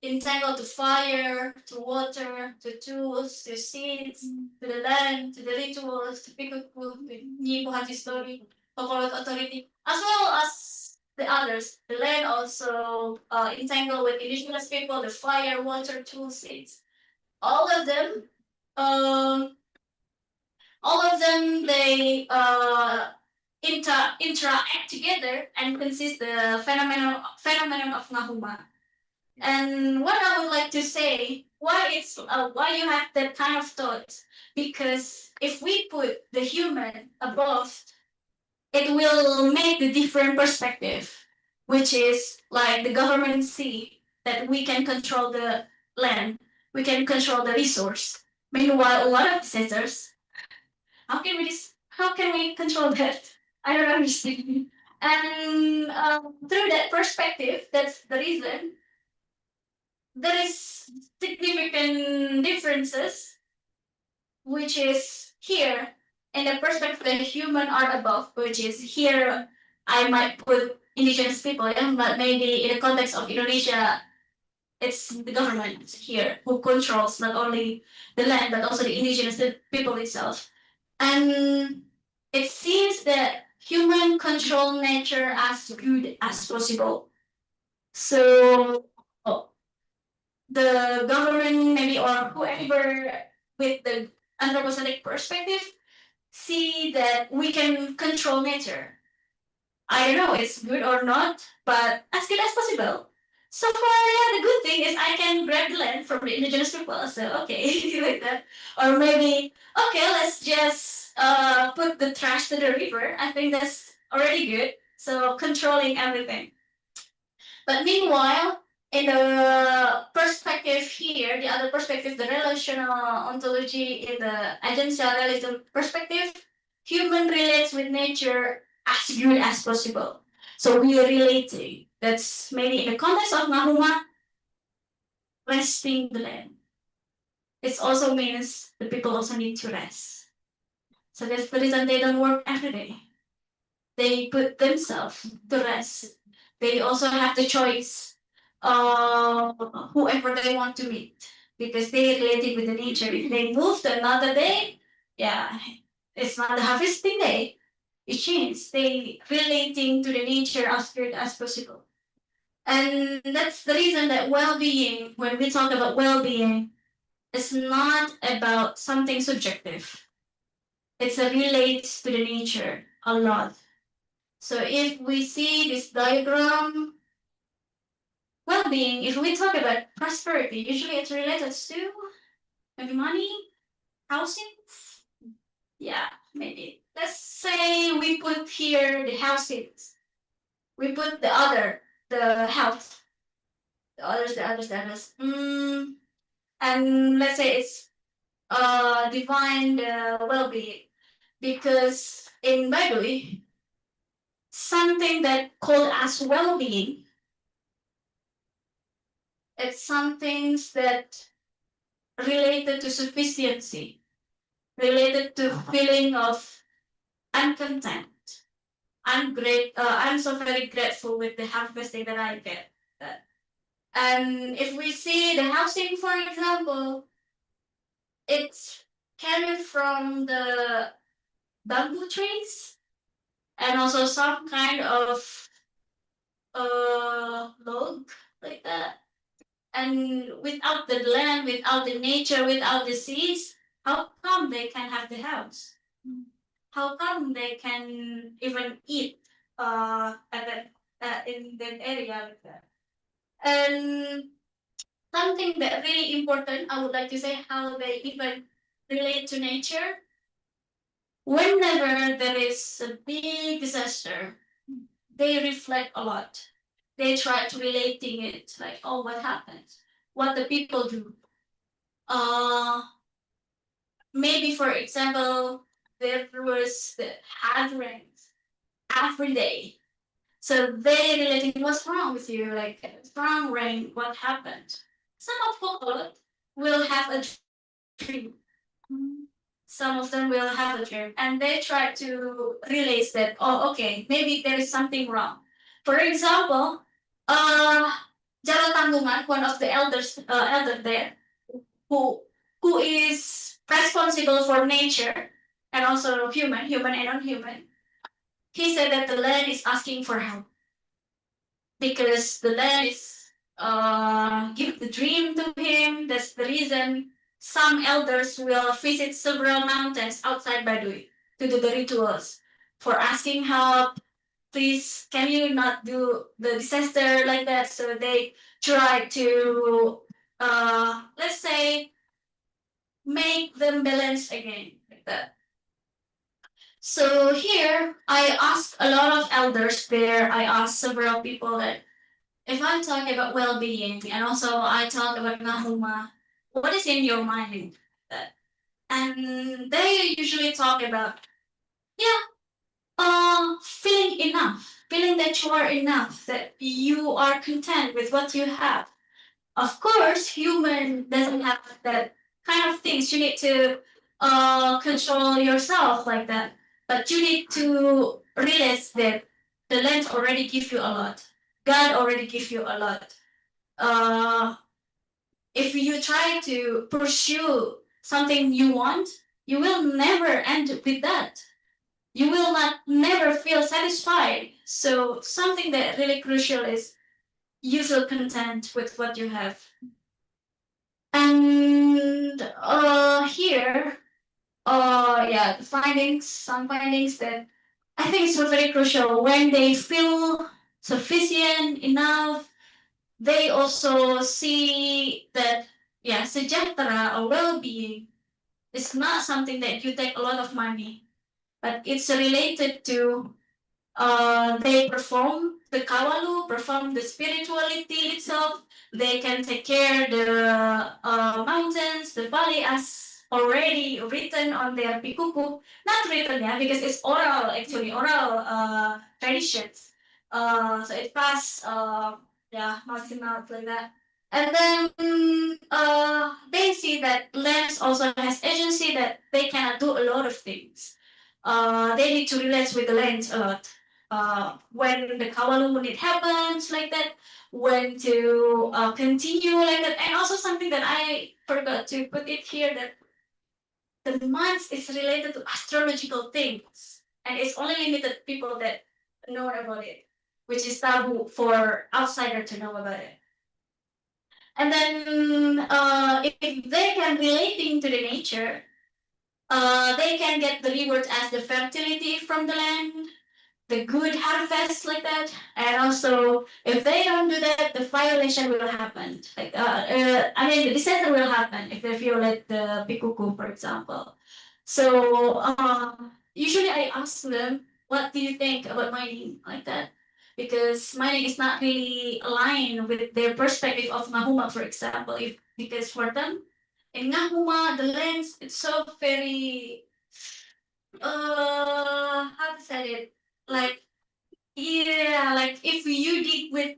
entangled to fire, to water, to tools, to seeds, to the land, to the rituals, to pikuku, to Nibuhat history, Okolot authority, as well as the others. The land also entangled with indigenous people, the fire, water, tools, seeds. All of them, um, they interact together and consist the phenomenon of ngahuma. And what I would like to say, why you have that kind of thought? Because if we put the human above, it will make the different perspective, which is like the government see that we can control the land, we can control the resource. Meanwhile, a lot of visitors, how can we control that? I don't understand. And through that perspective, that's the reason there is significant differences, which is here in the perspective that human are above, which is here I might put indigenous people in, but maybe in the context of Indonesia, it's the government here who controls not only the land but also the indigenous people itself. And it seems that human control nature as good as possible. So the government maybe or whoever with the anthropocentric perspective see that we can control nature. I don't know it's good or not, but as good as possible. So far, yeah, the good thing is I can grab the land from the indigenous people. So okay, like that. Or maybe okay, let's just put the trash to the river. I think that's already good. So controlling everything. But meanwhile, in the perspective here, the other perspective, the relational ontology in the agential realism perspective, human relates with nature as good as possible. So we are relating. That's maybe in the context of ngahuma, resting the land. It also means the people also need to rest. So that's the reason they don't work every day. They put themselves to rest. They also have the choice whoever they want to meet because they related with the nature. If they move to another day, yeah, it's not the harvesting day. It changes. They relating to the nature as good as possible. And that's the reason that well-being, when we talk about well-being, is not about something subjective. It's a relates to the nature a lot. So if we see this diagram, well-being, if we talk about prosperity, usually it's related to maybe money, housing. Yeah, maybe. Let's say we put here the housing. We put the health, the others. And let's say it's define the well-being because in Baduy, something that called as well-being, it's some things that related to sufficiency, related to feeling of uncontent. I'm so very grateful with the harvesting that I get. And if we see the housing, for example, it's coming from the bamboo trees and also some kind of log like that. And without the land, without the nature, without the seeds, how come they can have the house? How come they can even eat at that in that area like that? And something that really important, I would like to say how they even relate to nature. Whenever there is a big disaster, they reflect a lot. They try to relating it like, oh, what happened? what the people do. Maybe for example, there was the hard rains every day. So they relating what's wrong with you, like strong rain, what happened? Some of people will have a dream. Some of them will have a dream, and they try to realize that, oh, okay, maybe there is something wrong. For example, uh, Jala Tanggungan, one of the elder there, who who is responsible for nature and also human and non-human. He said that the land is asking for help because the land is give the dream to him. That's the reason some elders will visit several mountains outside Baduy to do the rituals for asking help. Please, can you not do the disaster like that? So they try to, let's say, make them balance again like that. So here, I asked a lot of elders there. I asked several people that if I'm talking about well-being and also I talk about ngahuma, what is in your mind? And they usually talk about, yeah, feeling enough, feeling that you are enough, that you are content with what you have. Of course, human doesn't have that kind of things. You need to control yourself like that. But you need to realize that the land already give you a lot. God already give you a lot. If you try to pursue something you want, you will never end with that. You will not never feel satisfied. So something that really crucial is you feel content with what you have. And here, yeah, some findings that I think is very crucial. When they feel sufficient enough, they also see that, yeah, sejahtera or well-being is not something that you take a lot of money, but it's related to they perform the kawalu, perform the spirituality itself. They can take care the mountains, the valley as already written on their pikuku. Not written, yeah, because it's oral actually, oral traditions. So it passed, yeah, mouth to mouth like that. And then they see that lands also has agency that they cannot do a lot of things. They need to relate with the land a lot. When the kawalu when it happens like that, when to continue like that, and also something that I forgot to put it here that the months is related to astrological things, and it's only limited people that know about it, which is taboo for outsider to know about it. And then if they can relating to the nature, they can get the reward as the fertility from the land, the good harvest like that, and also if they don't do that, the violation will happen. Like I mean, the disaster will happen if they violate the pikuku, for example. So usually I ask them, what do you think about mining like that? Because mining is not really aligned with their perspective of ngahuma, for example. If because for them, in ngahuma, the lands it's so very how to say it, like, yeah, like if you dig with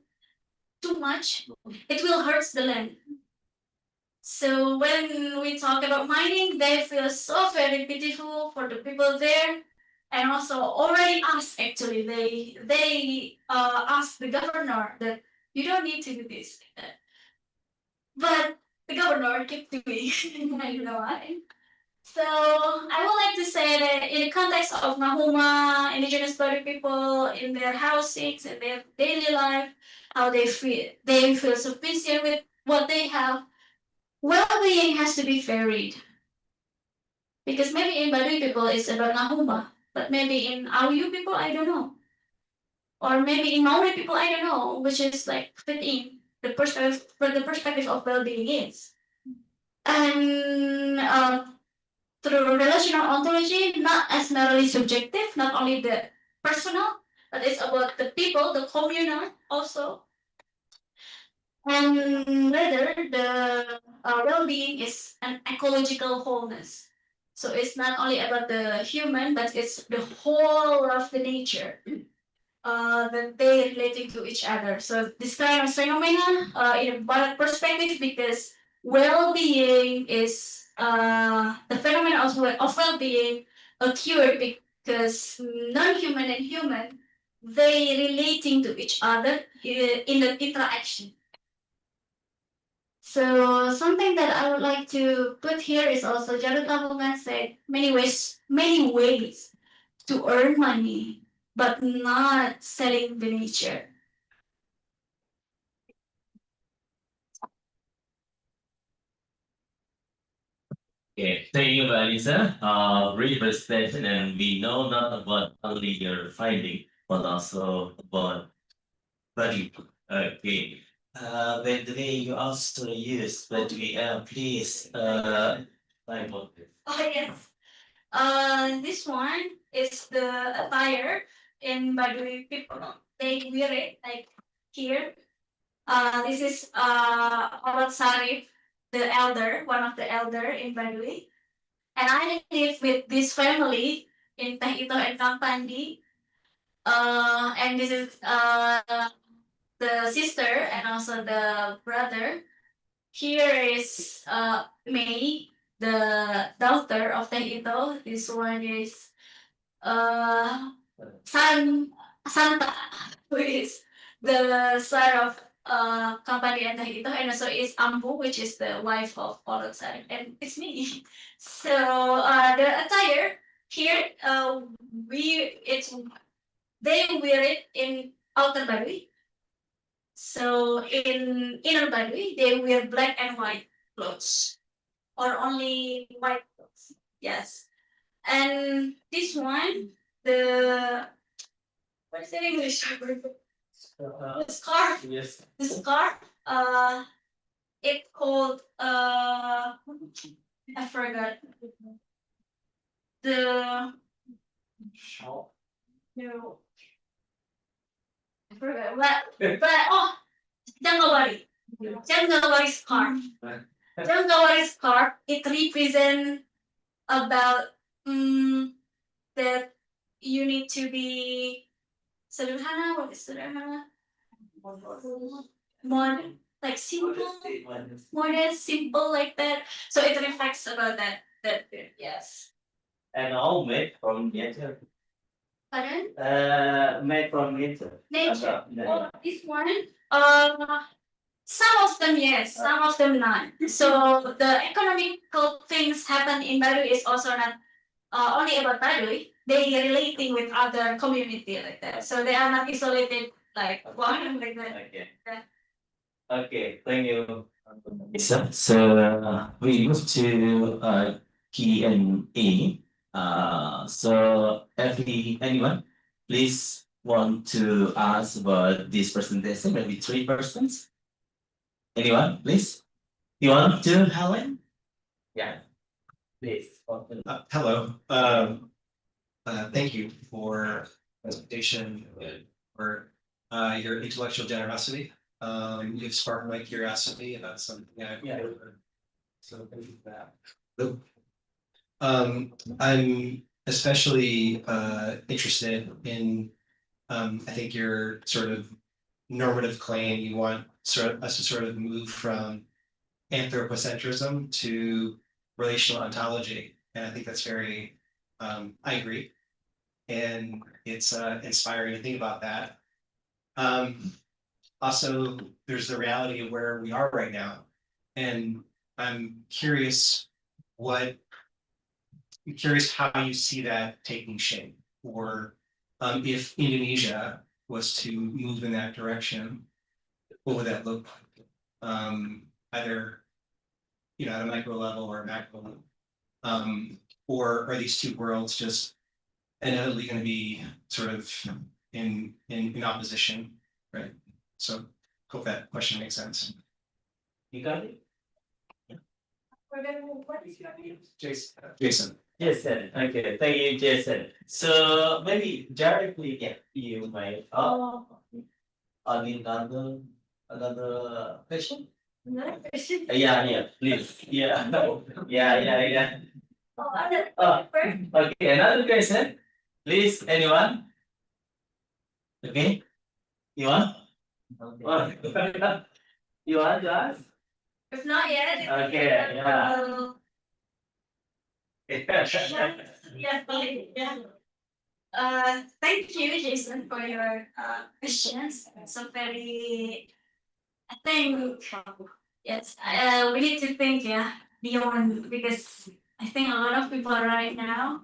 too much, it will hurt the land. So when we talk about mining, they feel so very pitiful for the people there, and also already asked actually they asked the governor that you don't need to do this, but the governor kept doing. I don't know why. So I would like to say that in the context of ngahuma, indigenous Baduy people in their housings and their daily life, how they feel sufficient with what they have. Well-being has to be varied. Because maybe in Baduy people it's about ngahuma, but maybe in Awiyu people I don't know. Or maybe in Maori people I don't know, which is like fitting the perspective of well-being is. And through relational ontology, not as merely subjective, not only the personal, but it's about the people, the communal also. And rather, the well-being is an ecological wholeness. So it's not only about the human, but it's the whole of the nature. That they relating to each other. So this kind of phenomena, in a broad perspective, because well-being is the phenomenon of well-being occurred because non-human and human they relating to each other in the interaction. So something that I would like to put here is also Jared Tabungan said many ways to earn money, but not selling the nature. Okay, thank you, Alisa. Really presentation, and we know not about only your finding, but also about Baduy. Okay. By the way, you also use Baduy. Please, like what this. Oh yes. This one is the attire in Baduy people. They wear it like here. This is Orat Sarif, the elder, one of the elder in Baduy. And I live with this family in Tahito and Kampandi. And this is the sister and also the brother. Here is May, the daughter of Tahito. This one is uh San Santa, who is the son of Kampani and Tahito, and also is Ambu, which is the wife of Poloksan, and it's me. So the attire here, we it's they wear it in outer Baduy. So in inner Baduy, they wear black and white clothes, or only white clothes. Yes, and this one, the what is it in English? The scarf. Yes. The scarf. It called I forgot the no. I forgot. But oh, Jangawari. Jangawari scarf. Jangawari scarf. It represents about that you need to be sederhana. What is sederhana? Modern, like simple, modern, simple, like that. So it reflects about that. That yes. And all made from nature. Pardon? Made from nature. Nature. Yeah. Oh, this one. Some of them yes, some of them not. So the economical things happen in Baduy is also not only about Baduy. They relating with other community like that. So they are not isolated like one like that. Okay. Yeah. Okay, thank you. So we move to Q and A. So anyone, please want to ask about this presentation? Maybe 3 persons. Anyone, please? You want to, Helen? Yeah, please. Hello. Thank you for presentation for your intellectual generosity. You've sparked my curiosity about something I've heard. So thank you for that. I'm especially interested in I think your sort of normative claim. You want us to sort of move from anthropocentrism to relational ontology. And I think that's very, I agree. And it's inspiring to think about that. Also, there's the reality of where we are right now. And I'm curious how you see that taking shape, or if Indonesia was to move in that direction, what would that look like? Either at a micro level or a macro level. Or are these two worlds just inevitably going to be sort of in opposition, right? So hope that question makes sense. You got it? What is your name? Jason. Jason. Okay, thank you, Jason. So maybe directly, yeah, you might. Oh, Alinando. another question? Another question. Yeah, please. Yeah. Yeah. Oh, other Oh. first. Okay, another question. Please, anyone? Okay. You want? Okay. You want to ask? If not yet. Okay, yeah. Yes, please. Yeah. Thank you, Jason, for your questions. So very, I think, yes, we need to think, yeah, beyond, because I think a lot of people right now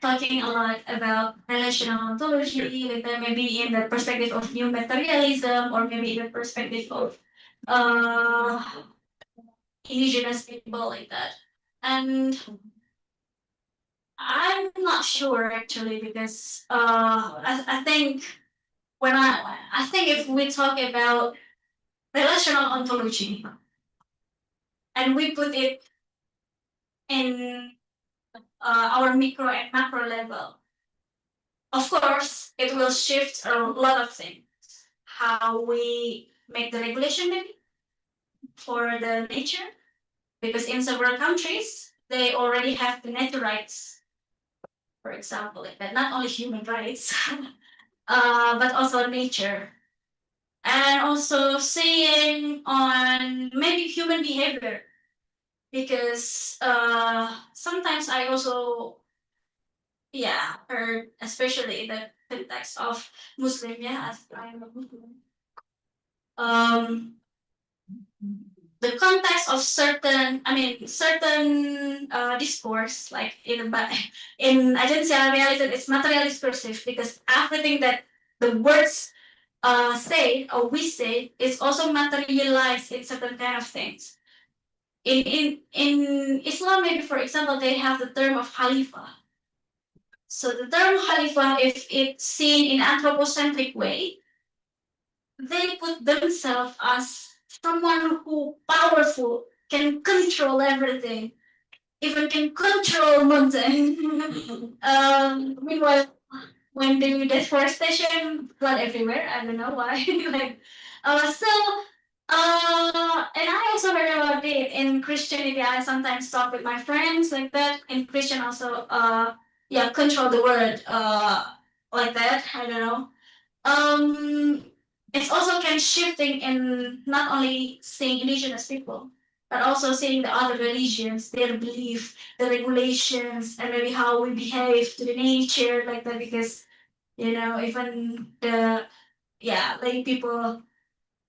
talking a lot about relational ontology, like that maybe in the perspective of new materialism, or maybe in the perspective of uh, indigenous people, like that. And I'm not sure actually, because I think when I think if we talk about relational ontology and we put it in our micro and macro level, of course it will shift a lot of things. How we make the regulation maybe for the nature, because in several countries they already have the nature rights, for example, like that. Not only human rights, but also nature. And also seeing on maybe human behavior, because sometimes I also heard, especially in the context of Muslim, as I'm a Muslim, the context of certain discourse, like in agency realism, it's materialist perceived, because everything that the words say or we say is also materialized in certain kind of things. In Islam, maybe for example, they have the term of Khalifa. So the term Khalifa, if it's seen in anthropocentric way, they put themselves as someone who powerful, can control everything, even can control mountain. Meanwhile, when they do deforestation, flood everywhere. I don't know why. Like, and I also heard about it in Christianity. I sometimes talk with my friends like that. In Christian also, control the word, like that. I don't know. Um, it's also can shifting in not only seeing indigenous people, but also seeing the other religions, their belief, the regulations, and maybe how we behave to the nature, like that. Because even the lay people,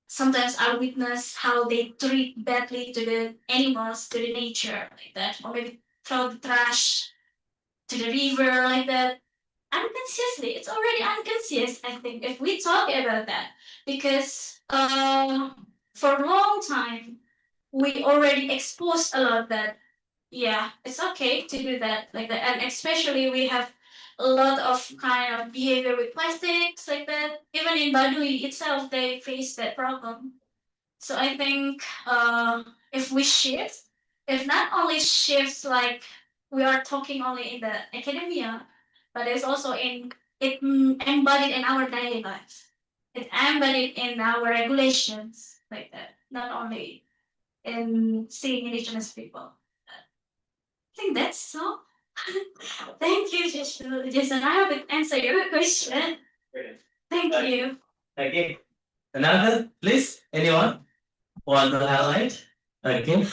sometimes I witness how they treat badly to the animals, to the nature, like that, or maybe throw the trash to the river, like that, unconsciously. It's already unconscious, I think, if we talk about that, because for a long time we already exposed a lot that it's okay to do that, like that. And especially we have a lot of kind of behavior with plastics, like that. Even in Baduy itself, they face that problem. So I think if we shift, if not only shifts, like we are talking only in the academia, but it's also in it embodied in our daily lives. It embodied in our regulations, like that. Not only in seeing indigenous people. I think that's so. Thank you, Jason. I hope it answered your question. Thank you. Okay. Another, please. Anyone want to highlight? Okay.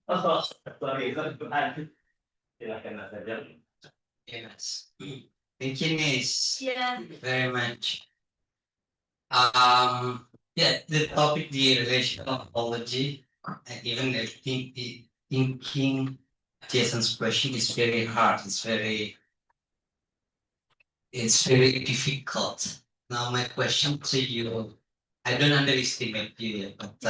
Oh, sorry. Silakan saja. Yes. Thank you, Miss. Yeah. Very much. The topic, the relational apology, and even I think the thinking Jason's question is very hard. It's very difficult. Now, my question to you, I don't underestimate you, but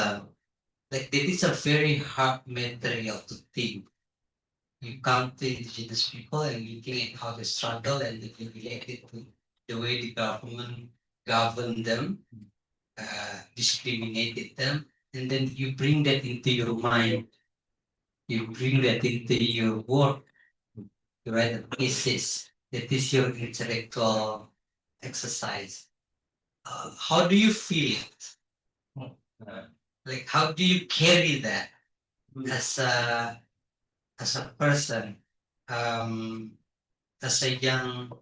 like this is a very hard material to think. You come to indigenous people and looking at how they struggle and you relate it to the way the government governed them, discriminated them, and then you bring that into your mind. You bring that into your work. You write a thesis. That is your intellectual exercise. how do you feel it? Uh, Like, how do you carry that as a person, as a young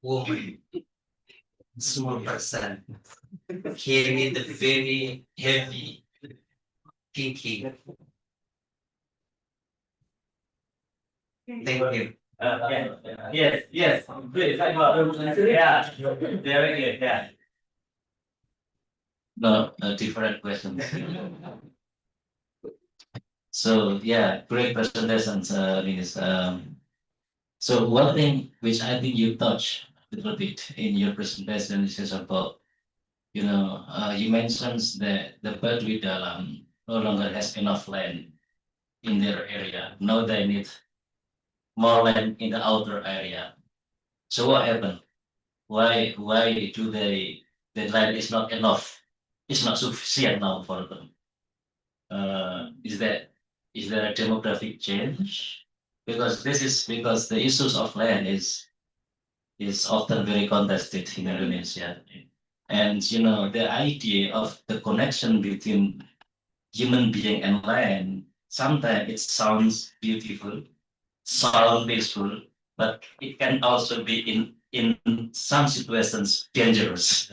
woman, small person, carry the very heavy thinking? Thank you. Yes. Good. Yeah. Very good. Yeah. No, different questions. So yeah, great presentations, Linus. So one thing which I think you touched a little bit in your presentation is just about, you mentioned that the Baduy Dalam no longer has enough land in their area. Now they need more land in the outer area. So what happened? Why do the land is not enough? It's not sufficient now for them. Is that is there a demographic change? Because this is because the issues of land is often very contested in Indonesia. And the idea of the connection between human being and land, sometimes it sounds beautiful, sound peaceful, but it can also be in some situations dangerous.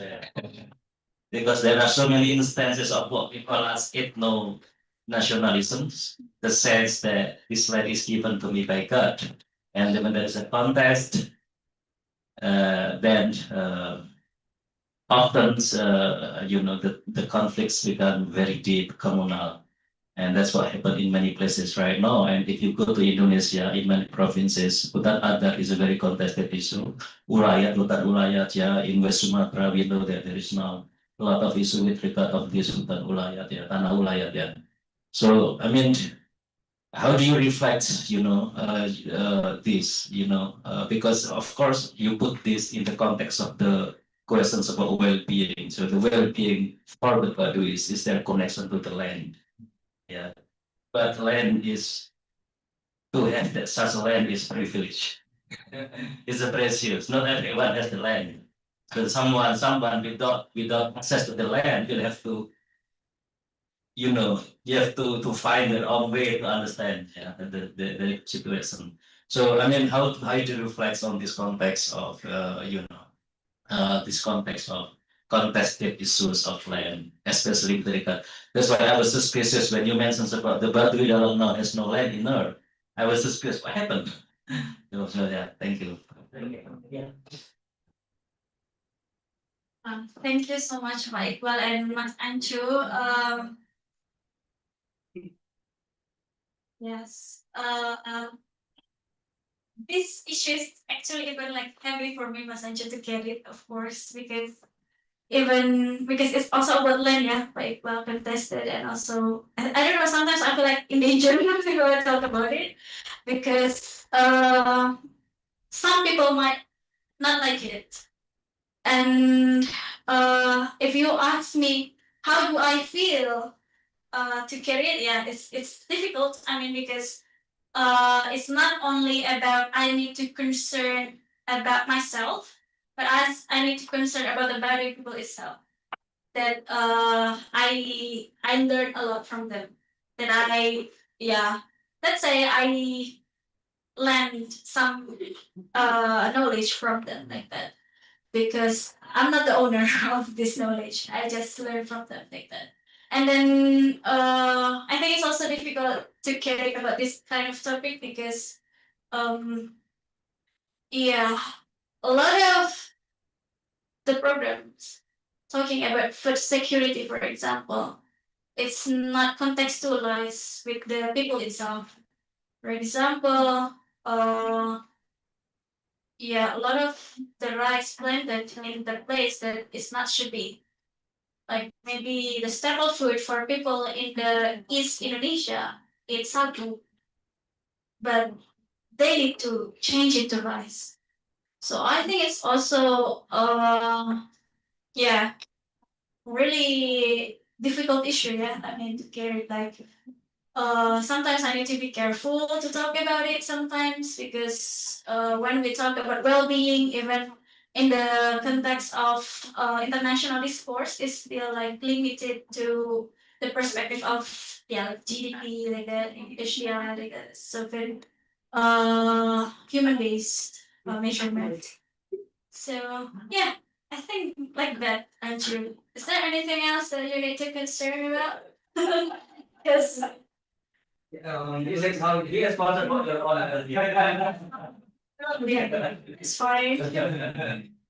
Because there are so many instances of what we call as ethno nationalisms, the sense that this land is given to me by God. And when there is a contest, then often, the conflicts become very deep, communal. And that's what happened in many places right now. And if you go to Indonesia, in many provinces, hutan adat is a very contested issue. Ulayat, hutan ulayat, yeah, in West Sumatra, we know that there is now a lot of issue with regard of this hutan ulayat, yeah, tanah ulayat, yeah. So, I mean, how do you reflect, this, because of course you put this in the context of the questions about well-being. So the well-being for the Baduis is their connection to the land. Yeah, but land is to have that such a land is privilege. It's a precious. Not everyone has the land. So someone without access to the land, you have to, you have to find your own way to understand, yeah, the situation. So I mean, how do you reflect on this context of this context of contested issues of land, especially with regard. That's why I was suspicious when you mentioned about the Baduy Dalam now has no land in Earth. I was suspicious. What happened? So yeah, thank you. Yeah. Thank you so much, Pak Iqbal and Mas Anju. Yes. This issue is actually even like heavy for me, Mas Anju, to get it, of course, because it's also about land, yeah, like well contested, and also I don't know. Sometimes I feel like endangered when I talk about it, because some people might not like it, and if you ask me how do I feel to carry it, yeah, it's difficult. I mean, because it's not only about I need to concern about myself, but as I need to concern about the Baduy people itself. That I learned a lot from them. That yeah, let's say I learned some knowledge from them like that, because I'm not the owner of this knowledge. I just learned from them like that. And then I think it's also difficult to carry about this kind of topic, because yeah, a lot of the programs talking about food security, for example, it's not contextualized with the people itself. For example, yeah, a lot of the rice planted in the place that is not should be. Like maybe the staple food for people in the East Indonesia, it's sagu, but they need to change it to rice. So I think it's also yeah, really difficult issue, yeah. I mean, to carry, like sometimes I need to be careful to talk about it sometimes, because when we talk about well-being, even in the context of international discourse is still like limited to the perspective of like GDP like that in Asia like that. So very human based measurement. So yeah, I think like that, Andrew. Is there anything else that you need to concern about? Because it's fine.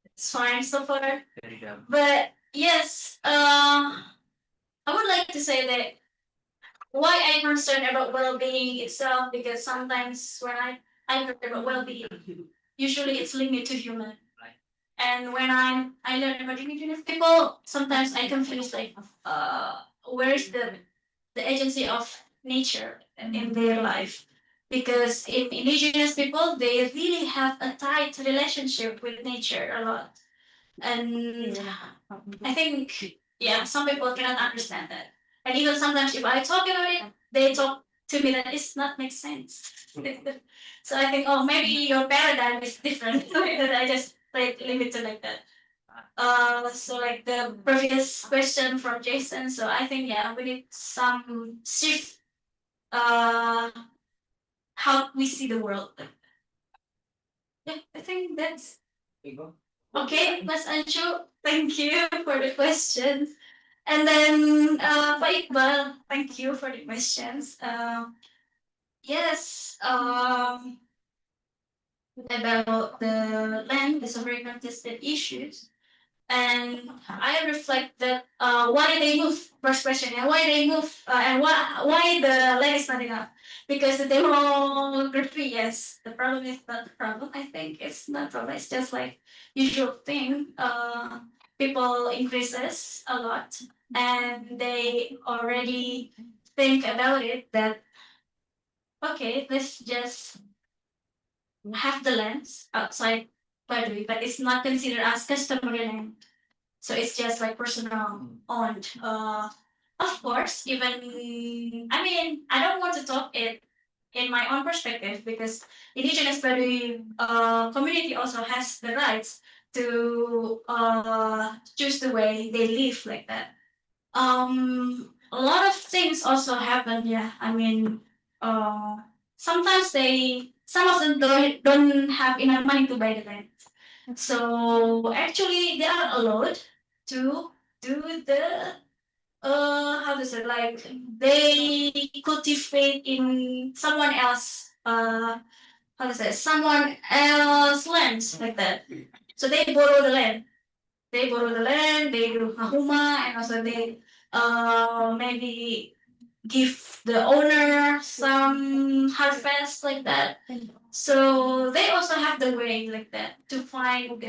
It's fine so far. But yes, I would like to say that why I'm concerned about well-being itself because sometimes when I heard about well-being, usually it's linked to human. And when I learn about indigenous people, sometimes I confuse like where's the agency of nature in their life. Because in indigenous people, they really have a tight relationship with nature a lot. And I think, yeah, some people cannot understand that. And even sometimes if I talk about it, they talk to me that it's not make sense. So I think, oh, maybe your paradigm is different. That I just like limited like that. So like the previous question from Jason. So I think yeah, we need some shift. How we see the world. Yeah, I think that's okay. Mas Anshu, thank you for the questions. And then Pak Iqbal, thank you for the questions. Yes, about the land, the sovereign contested issues. And I reflect that why they move. First question, yeah, why they move and why the land is not enough? Because the demography, yes, the problem is not the problem. I think it's not problem. It's just like usual thing. People increases a lot, and they already think about it that okay, let's just have the lands outside Baduy, but it's not considered as customary land. So it's just like personal owned. Of course, even I mean, I don't want to talk it in my own perspective because indigenous Baduy community also has the rights to choose the way they live like that. A lot of things also happen. Yeah, I mean, sometimes some of them don't have enough money to buy the land. So actually, they are allowed to do the how to say like they cultivate in someone else how to say someone else lands like that. So they borrow the land. They borrow the land. They do ngahuma and also they maybe give the owner some harvest like that. So they also have the way like that to find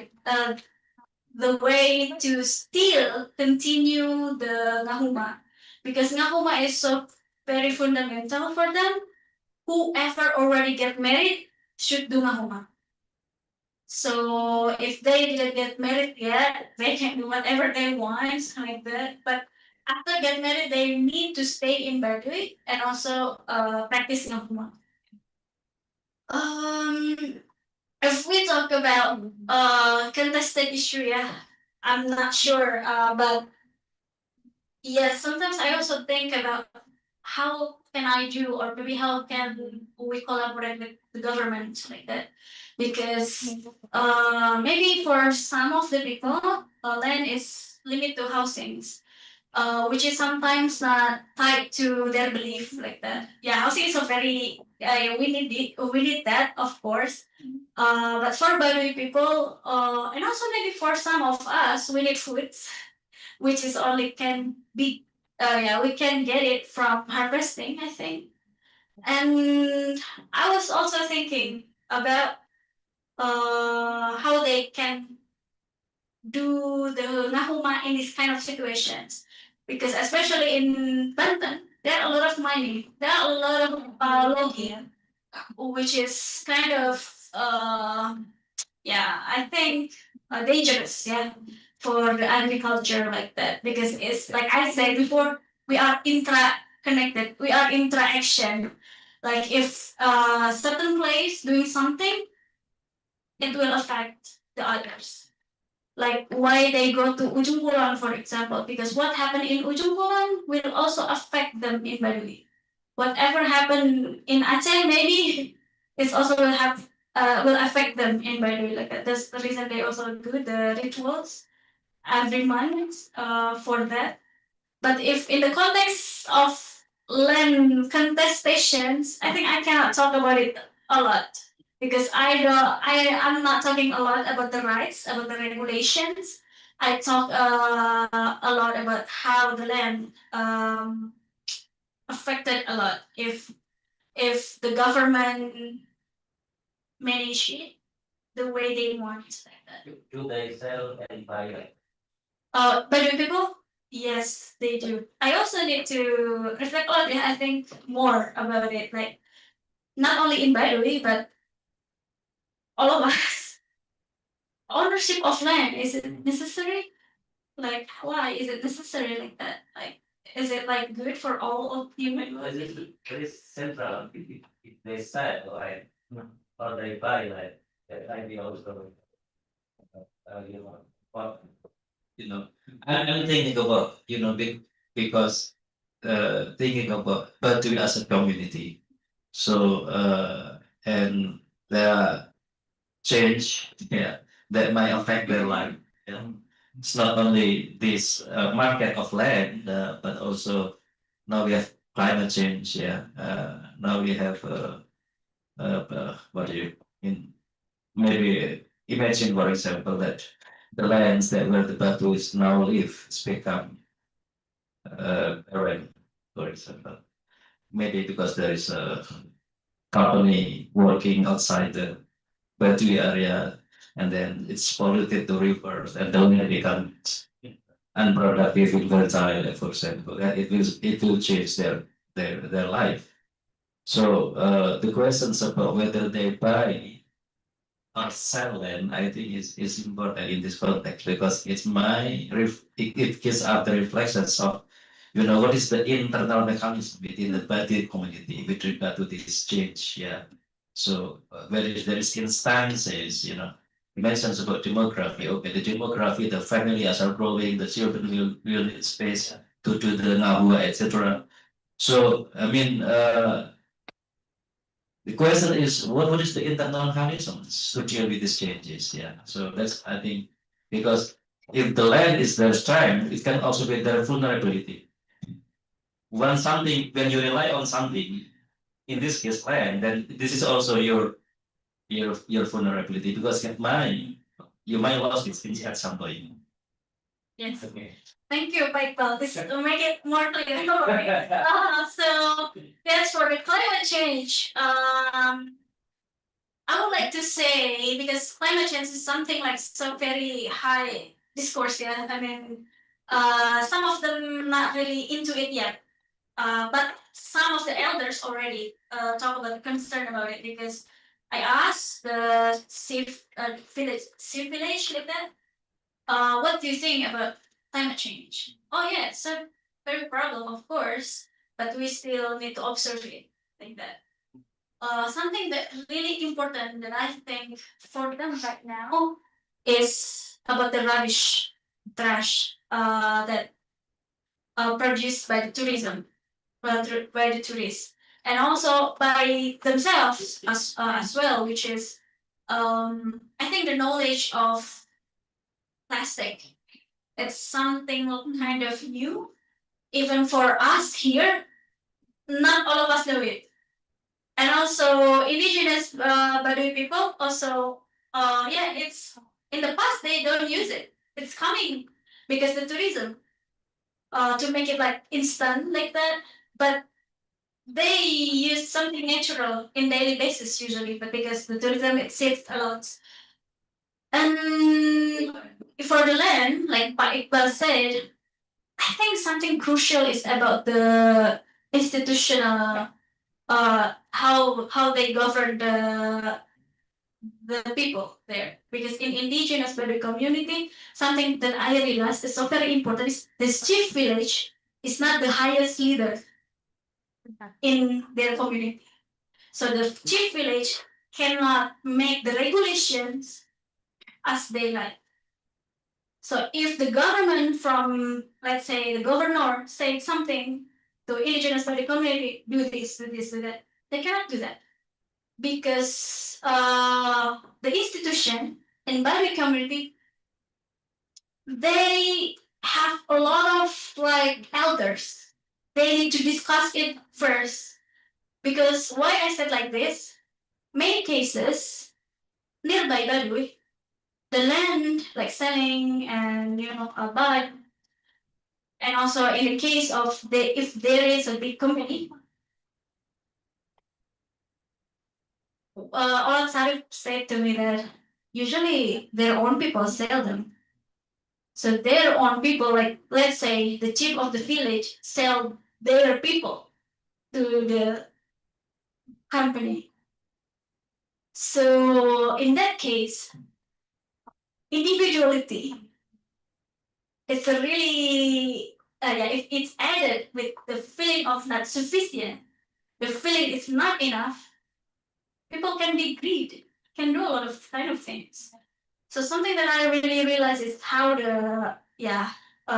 the way to still continue the ngahuma because ngahuma is so very fundamental for them. Whoever already get married should do ngahuma. So if they didn't get married yet, they can do whatever they want like that. But after get married, they need to stay in Baduy and also practice ngahuma. If we talk about contested issue, yeah, I'm not sure, but yeah, sometimes I also think about how can I do, or maybe how can we collaborate with the government like that, because maybe for some of the people, land is limited to housings. Which is sometimes not tied to their belief like that. Yeah, housing is a very we need it, we need that of course. But for Baduy people, and also maybe for some of us, we need foods, which is only can be, yeah, we can get it from harvesting, I think. And I was also thinking about how they can do the ngahuma in this kind of situations, because especially in Banten, there are a lot of mining, there are a lot of logging, which is kind of yeah, I think dangerous, yeah, for the agriculture like that, because it's like I said before, we are intra-connected, we are interaction. Like if certain place doing something, it will affect the others. like why they go to Ujung Kulon, for example, because what happened in Ujung Kulon will also affect them in Baduy. Whatever happened in Aceh, maybe it also will affect them in Baduy. Like that's the reason they also do the rituals every month for that. But if in the context of land contestations, I think I cannot talk about it a lot because I'm not talking a lot about the rights, about the regulations. I talk a lot about how the land affected a lot if the government manage it the way they want like that. Do they sell and buy like? Baduy people, yes, they do. I also need to reflect on it. I think more about it, like not only in Baduy but all of us. Ownership of land, is it necessary? Like, why is it necessary like that? Like, is it like good for all of human? It is central. If they sell like or they buy like that idea also. You know what I'm thinking about because thinking about Baduy as a community. So and there are change that might affect their life. Yeah. It's not only this market of land, but also now we have climate change. Yeah. Now we have what do you in maybe imagine, for example, that the lands that where the Baduys now live has become barren, for example. Maybe because there is a company working outside the Baduy area, and then it's polluted the rivers, and the land becomes unproductive, infertile, for example. And it will change their life. So the questions about whether they buy or sell land, I think is important in this context because it gives out the reflections of what is the internal mechanism within the Baduy community with regard to this change. Yeah. So where there is instances, you mentioned about demography. Okay, the demography, the family as are growing, the children will need space to do the ngahua, etc. So I mean, the question is what is the internal mechanisms to deal with these changes? Yeah. So that's I think because if the land is their strength, it can also be their vulnerability. When you rely on something, in this case land, then this is also your vulnerability because you might lose it at some point. Yes. Okay. Thank you, Michael. This to make it more clear. So yes, for the climate change, I would like to say because climate change is something like so very high discourse. Yeah, I mean, some of them not really into it yet. But some of the elders already talk about concern about it because I asked the civ village like that. What do you think about climate change? Oh yeah, it's a very problem, of course, but we still need to observe it like that. Something that really important that I think for them right now is about the rubbish trash that produced by the tourism, by the tourists, and also by themselves as well, which is I think the knowledge of plastic. It's something kind of new, even for us here. Not all of us know it, and also indigenous Baduy people also yeah, it's in the past they don't use it. It's coming because the tourism to make it like instant like that, but they use something natural in daily basis usually, but because the tourism it saves a lot. And for the land, like Pak Iqbal said, I think something crucial is about the institutional how they govern the people there. Because in indigenous Baduy community, something that I realized is so very important is this chief village is not the highest leader in their community. So the chief village cannot make the regulations as they like. So if the government from, let's say, the governor said something to indigenous Baduy community, do this, do this, do that, they cannot do that because the institution in Baduy community, they have a lot of like elders. They need to discuss it first. Because why I said like this, many cases nearby Baduy, the land like selling and but and also in the case of if there is a big company, all Sarif said to me that usually their own people sell them. So their own people, like let's say the chief of the village, sell their people to the company. So in that case, individuality, it's a really yeah, if it's added with the feeling of not sufficient, the feeling is not enough, people can be greedy, can do a lot of kind of things. So something that I really realize is how the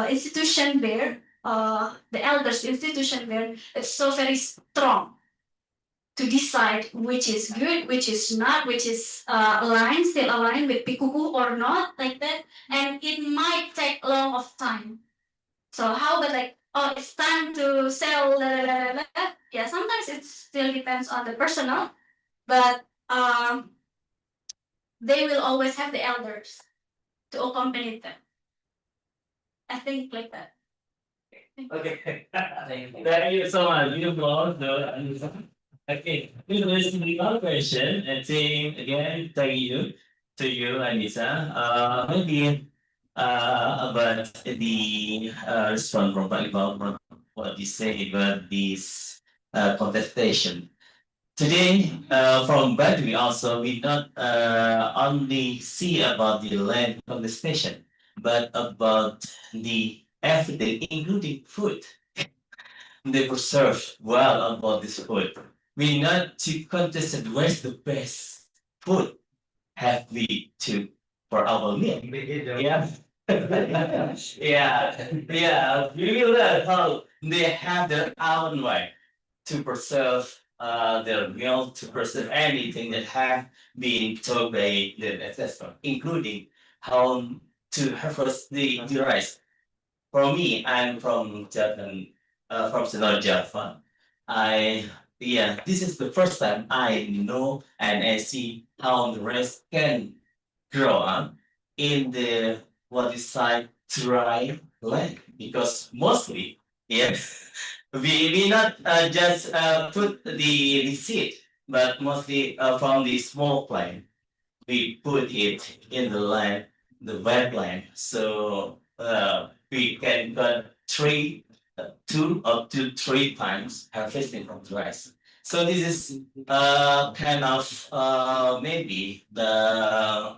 institution there, the elders institution there, is so very strong to decide which is good, which is not, which is still aligned with Pikuku or not, like that. And it might take a long of time. So how about like, oh, it's time to sell, yeah, sometimes it still depends on the personal, but they will always have the elders to accompany them. I think like that. Okay. Thank you so much. Beautiful. Okay. Interesting question. I think again, thank you to you, Anissa. Maybe about the response from about what you say about this contestation. Today, from Baduy also, we not only see about the land contestation, but about the everything, including food. They preserve well about this food. We not to contest where's the best food have we to for our meal. Yeah. Yeah, yeah. We will learn how they have their own way to preserve their meal, to preserve anything that have been told by the ancestor, including how to harvest the rice. For me, I'm from Japan, from South Java. I yeah, this is the first time I know and I see how the rice can grow up in the what is like dry land because mostly yeah we not just put the seed but mostly from the small plant we put it in the land, the wetland, so we can got two up to three times harvesting from the rice. So this is kind of maybe the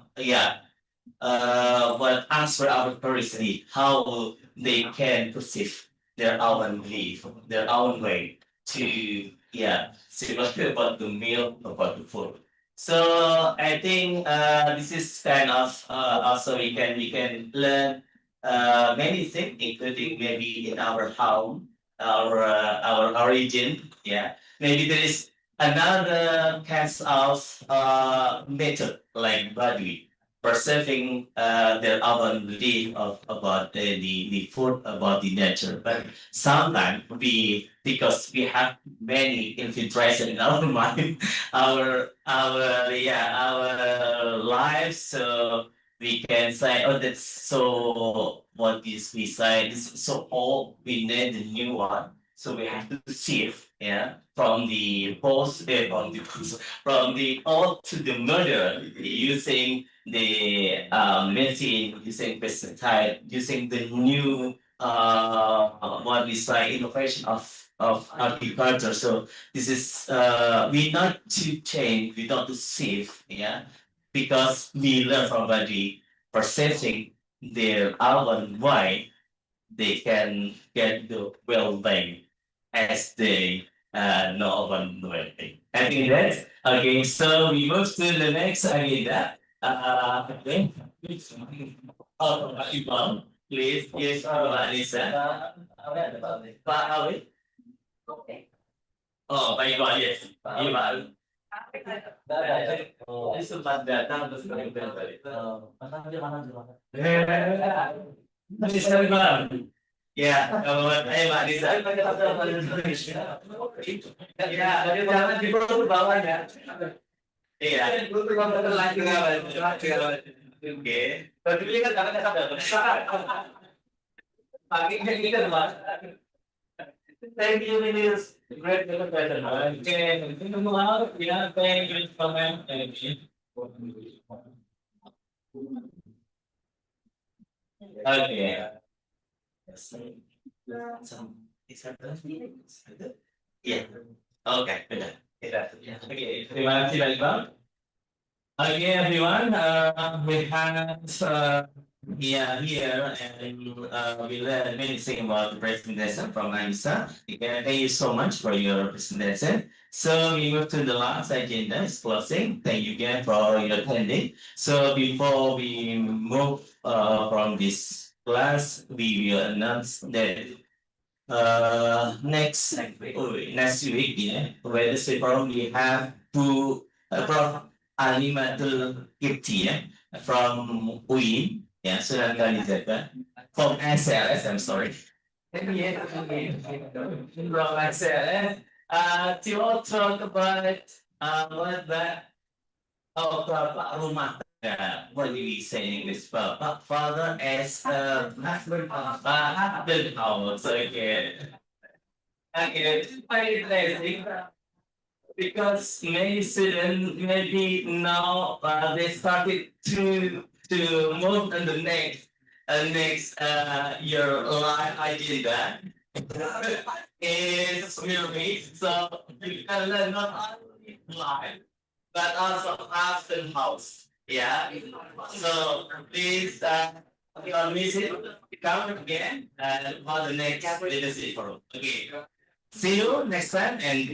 what answer our curiosity how they can perceive their own belief, their own way to see about the meal, about the food. So I think this is kind of also we can learn many things, including maybe in our home, our origin. Yeah, maybe there is another kind of method like Baduy preserving their own belief of about the food, about the nature. But sometimes we because we have many infiltration in our mind, our lives. So we can say, oh, that's so. What is we say? This is so old. We need a new one. So we have to shift, from the from the old to the modern using the medicine, using pesticide, using the new what we say innovation of agriculture. So this is we not to change, we not to save, because we learn from body processing their own way they can get the well-being as they know about the well-being. I think that's okay. So we move to the next agenda. Okay. Pak Iqbal, please, yes, Mbak Anissa. Pak Awi. Oh, Pak Iqbal, yes. Iya, Pak. Ini sempat datang terus kemudian balik. Nanti sekali Pak. Ya, kalau ayo Mbak Anissa. Ya, jadi jangan di bawah ya. Iya. Oke. Tapi ini kan karena ada. Pagi ini kan Mas. Thank you, ini great presentation. Oke, itu maaf ya, thank you comment. Oke. Iya. Oke, benar. Oke, terima kasih banyak Bang. Okay, everyone. We have here and we learned many things about the presentation from Aisa. Again, thank you so much for your presentation. So we move to the last agenda, is closing. Thank you again for your attending. So before we move from this class, we will announce that next week, yeah, Wednesday forum we have two Prof. Alimatul Kipti, yeah, from UIN, yeah, Sunan Kalijaga, from SLS, I'm sorry. Yeah, from SLS, to all talk about what that Pak Rumah. What do we say in English? Pak Father as husband house. Okay. Okay, it's very interesting because many students maybe now they started to move on the next your life agenda is movie. So you can learn not only life but also house and house. Yeah. So please don't miss it. Come again for the next leadership forum. Okay. See you next time and